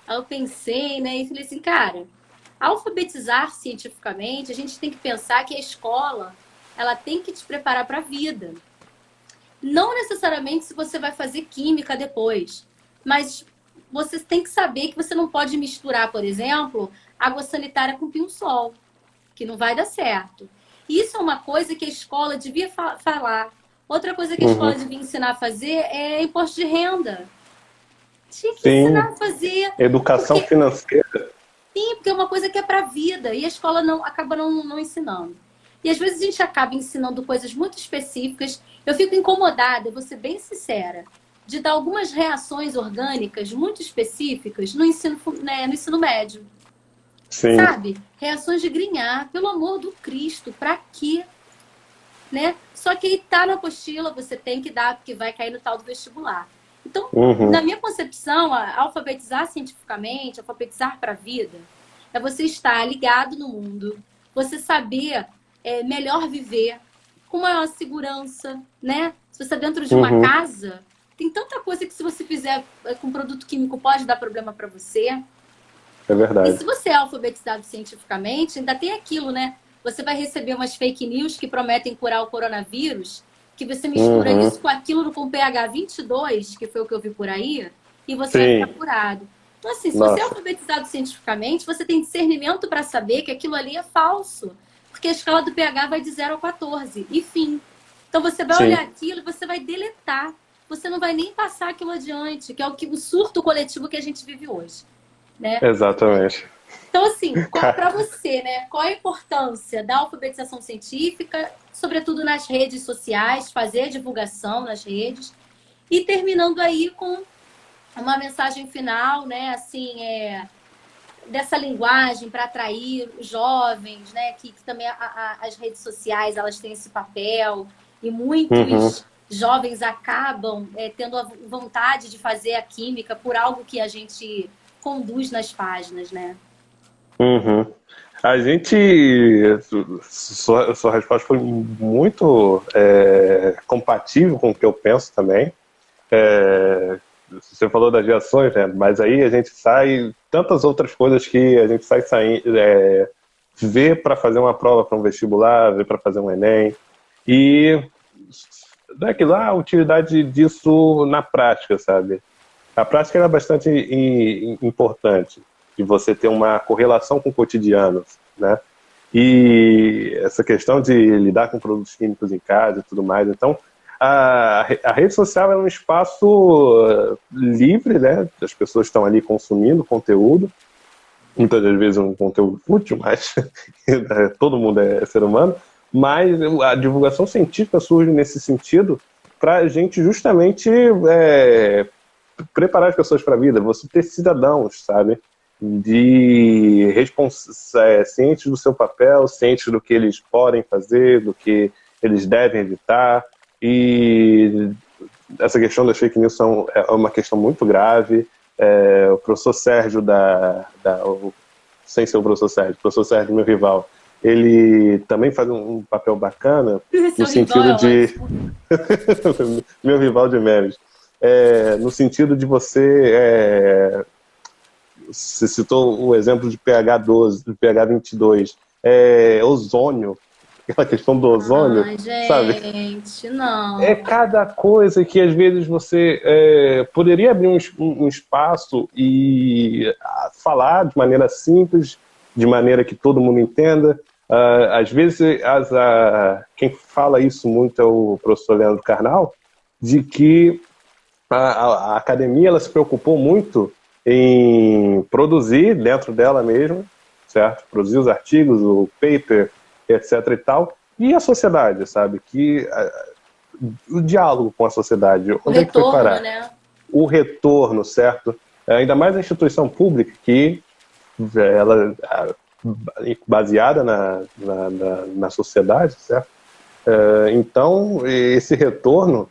Aí eu pensei, né, e falei assim, cara, alfabetizar cientificamente, a gente tem que pensar que a escola ela tem que te preparar para a vida. Não necessariamente se você vai fazer química depois, mas você tem que saber que você não pode misturar, por exemplo, água sanitária com pinho-sol, que não vai dar certo. Isso é uma coisa que a escola devia falar. Outra coisa que a escola devia ensinar a fazer é imposto de renda. Tinha que ensinar a fazer. Educação financeira. Sim, porque é uma coisa que é para a vida e a escola acaba não ensinando. E às vezes a gente acaba ensinando coisas muito específicas. Eu fico incomodada, vou ser bem sincera, de dar algumas reações orgânicas muito específicas no ensino médio. Sim. Sabe? Reações de grinhar, pelo amor do Cristo, pra quê? Né? Só que aí tá na apostila, você tem que dar, porque vai cair no tal do vestibular. Então, na minha concepção, alfabetizar cientificamente, alfabetizar para a vida, é você estar ligado no mundo, você saber melhor viver, com maior segurança, né? Se você está dentro de uma casa, tem tanta coisa que se você fizer com produto químico pode dar problema para você. É verdade. E se você é alfabetizado cientificamente, ainda tem aquilo, né? Você vai receber umas fake news que prometem curar o coronavírus, que você mistura isso com aquilo com pH 22, que foi o que eu vi por aí, e você vai ficar curado. Então, assim, se você é alfabetizado cientificamente, você tem discernimento para saber que aquilo ali é falso. Porque a escala do pH vai de 0 a 14, e fim. Então, você vai olhar aquilo e você vai deletar. Você não vai nem passar aquilo adiante, que é o surto coletivo que a gente vive hoje. Né? Exatamente. Então, assim, para você, né? Qual a importância da alfabetização científica, sobretudo nas redes sociais, fazer divulgação nas redes, e terminando aí com uma mensagem final, né? Assim, dessa linguagem para atrair os jovens, né? Que também as redes sociais elas têm esse papel e muitos jovens acabam tendo a vontade de fazer a química por algo que a gente conduz nas páginas, né? A gente... Sua resposta foi muito compatível com o que eu penso também. Você falou das reações, né? Mas aí a gente sai... Tantas outras coisas que a gente sai saindo... Vê para fazer uma prova para um vestibular, vê para fazer um Enem. E... Daquilo lá, a utilidade disso na prática, sabe? A prática era bastante importante, de você ter uma correlação com o cotidiano, né? E essa questão de lidar com produtos químicos em casa e tudo mais. Então, a rede social é um espaço livre, né? As pessoas estão ali consumindo conteúdo, muitas das vezes um conteúdo fútil, mas todo mundo é ser humano. Mas a divulgação científica surge nesse sentido para a gente justamente preparar as pessoas para a vida, você ter cidadãos, sabe? Cientes do seu papel, cientes do que eles podem fazer, do que eles devem evitar. E essa questão das fake news é uma questão muito grave. O professor Sérgio sem ser o professor Sérgio, meu rival, ele também faz um papel bacana no sentido de... meu rival de memes. No sentido de você citou o exemplo de pH 12, de pH 22, ozônio, aquela questão do ozônio, sabe? Gente, não. É cada coisa que às vezes você poderia abrir um espaço e falar de maneira simples, de maneira que todo mundo entenda. Às vezes quem fala isso muito é o professor Leandro Carnal, de que a academia ela se preocupou muito em produzir dentro dela mesma, certo? Produzir os artigos, o paper, etc. e tal. E a sociedade, sabe? O diálogo com a sociedade. Onde é que foi parar? Né? O retorno, certo? Ainda mais a instituição pública, que ela baseada na sociedade, certo? Então, esse retorno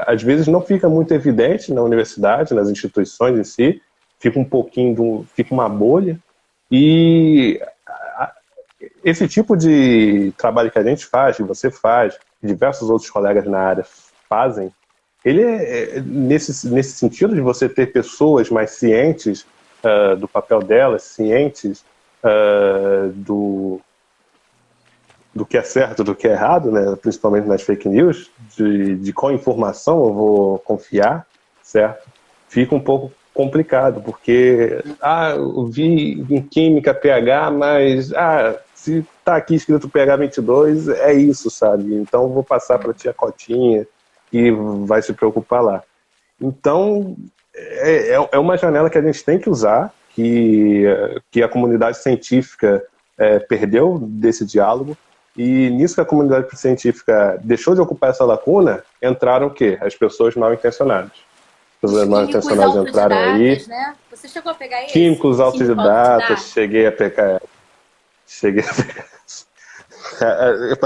às vezes não fica muito evidente na universidade, nas instituições em si, fica uma bolha, e esse tipo de trabalho que a gente faz, que você faz, que diversos outros colegas na área fazem, ele nesse sentido de você ter pessoas mais cientes do papel delas, cientes do que é certo, do que é errado, né? Principalmente nas fake news, de qual informação eu vou confiar, certo? Fica um pouco complicado, porque eu vi em química pH, mas se tá aqui escrito pH 22, é isso, sabe? Então eu vou passar para a tia Cotinha que vai se preocupar lá. Então é uma janela que a gente tem que usar, que a comunidade científica perdeu desse diálogo. E nisso que a comunidade científica deixou de ocupar essa lacuna, entraram o quê? As pessoas mal intencionadas. As pessoas mal Químicos intencionadas entraram aí. autodidatas, né? Você chegou a pegar esse? Químicos Químico autodidatas, autodidata? cheguei a pegar. Cheguei a pegar.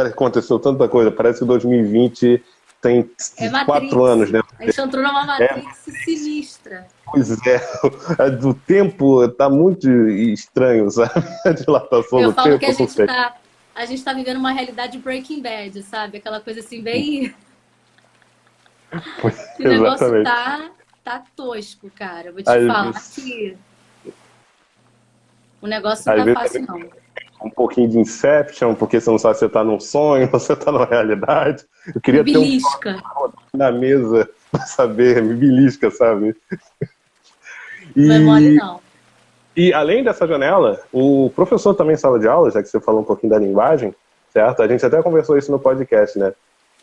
Aconteceu tanta coisa, parece que 2020 tem É 4 Matrix. anos, né? A gente entrou numa É, Matrix sinistra. pois o tempo tá muito estranho, sabe? A dilatação Eu do falo que tempo, não sei. a gente tá vivendo uma realidade Breaking Bad, sabe? Aquela coisa assim, bem. O negócio Exatamente. tá tosco, cara. Vou te Às falar vezes, que o negócio não às tá vezes fácil, não. um pouquinho de Inception, porque você não sabe se você tá num sonho ou se você tá numa realidade. Eu Me queria ter um belisca. na mesa para saber, me belisca, sabe? Não é mole, E, não. e além dessa janela, o professor também em sala de aula, já que você falou um pouquinho da linguagem, certo? A gente até conversou isso no podcast, né?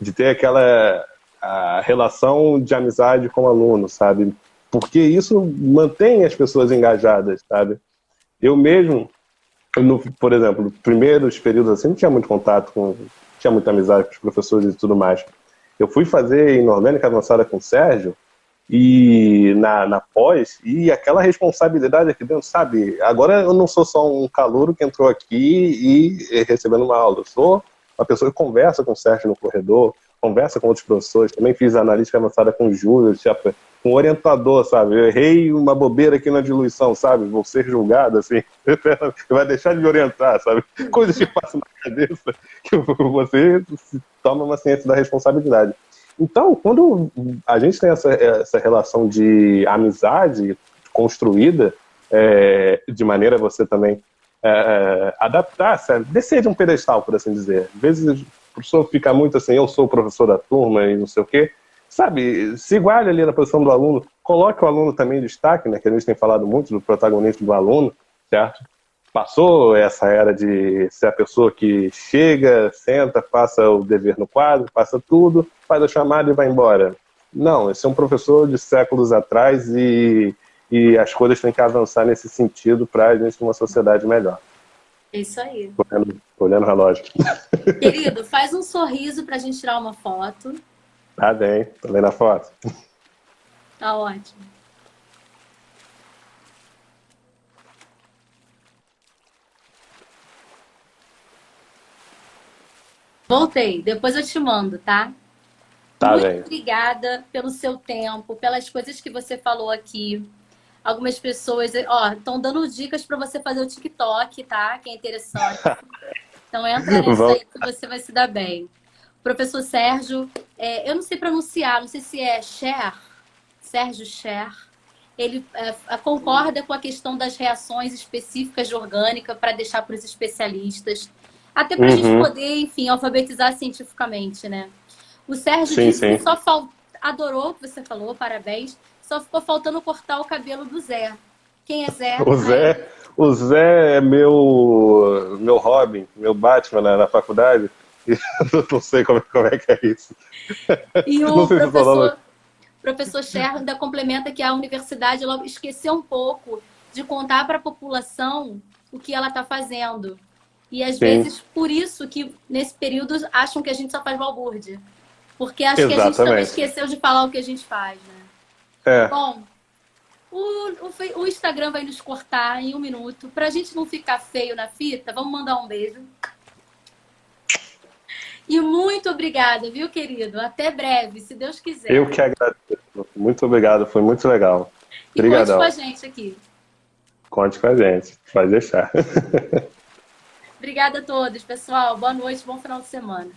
De ter aquela a relação de amizade com o aluno, sabe? Porque isso mantém as pessoas engajadas, sabe? Eu mesmo, por exemplo, nos primeiros períodos assim, não tinha muito contato tinha muita amizade com os professores e tudo mais. Eu fui fazer inorgânica avançada com o Sérgio, e na pós, e aquela responsabilidade aqui dentro, sabe? Agora eu não sou só um calouro que entrou aqui e recebendo uma aula, eu sou uma pessoa que conversa com o Sérgio no corredor, conversa com outros professores, também fiz analítica avançada com o Júlio, com o orientador, sabe? Eu errei uma bobeira aqui na diluição, sabe? Vou ser julgado, assim, vai deixar de me orientar, sabe? Coisas que passam na cabeça, que você toma uma ciência da responsabilidade. Então, quando a gente tem essa relação de amizade construída, de maneira a você também adaptar, sabe? Descer de um pedestal, por assim dizer. Às vezes o professor fica muito assim, eu sou o professor da turma e não sei o quê. Sabe, se iguale ali na posição do aluno, coloque o aluno também em destaque, né, que a gente tem falado muito do protagonismo do aluno, certo? Passou essa era de ser a pessoa que chega, senta, passa o dever no quadro, passa tudo, faz a chamada e vai embora. Não, esse é um professor de séculos atrás e as coisas têm que avançar nesse sentido para a gente ter uma sociedade melhor. É isso aí. Olhando o relógio. Querido, faz um sorriso pra gente tirar uma foto. Tá bem, tô vendo a foto. Tá ótimo. Voltei, depois eu te mando, tá? Tá Muito bem. obrigada pelo seu tempo, pelas coisas que você falou aqui. Algumas pessoas, ó, estão dando dicas para você fazer o TikTok, tá? Que é interessante. Então entra nessa Vamos. aí que você vai se dar bem. Professor Sérgio, eu não sei pronunciar, não sei se é Sérgio Scher. Ele concorda com a questão das reações específicas de orgânica para deixar para os especialistas. Até para a gente Uhum. poder, enfim, alfabetizar cientificamente, né? O Sérgio Sim, disse que sim. adorou o que você falou, parabéns. Só ficou faltando cortar o cabelo do Zé. Quem é Zé? O Zé, o Zé é meu Robin, meu Batman na faculdade. E eu não sei como é que é isso. E Não o sei se falando. professor Scher ainda complementa que a universidade ela esqueceu um pouco de contar para a população o que ela está fazendo. E às Sim, vezes, por isso que nesse período acham que a gente só faz balbúrdia. Porque acho que a gente também exatamente. esqueceu de falar o que a gente faz, né? É, Bom, o Instagram vai nos cortar em 1 minuto. Pra gente não ficar feio na fita, vamos mandar um beijo. E muito obrigada, viu, querido? Até breve, se Deus eu quiser. que agradeço. Muito obrigado, foi muito legal. E conte com a Obrigadão. gente aqui. Conte com a gente, pode deixar. Obrigada a todos, pessoal. Boa noite, bom final de semana.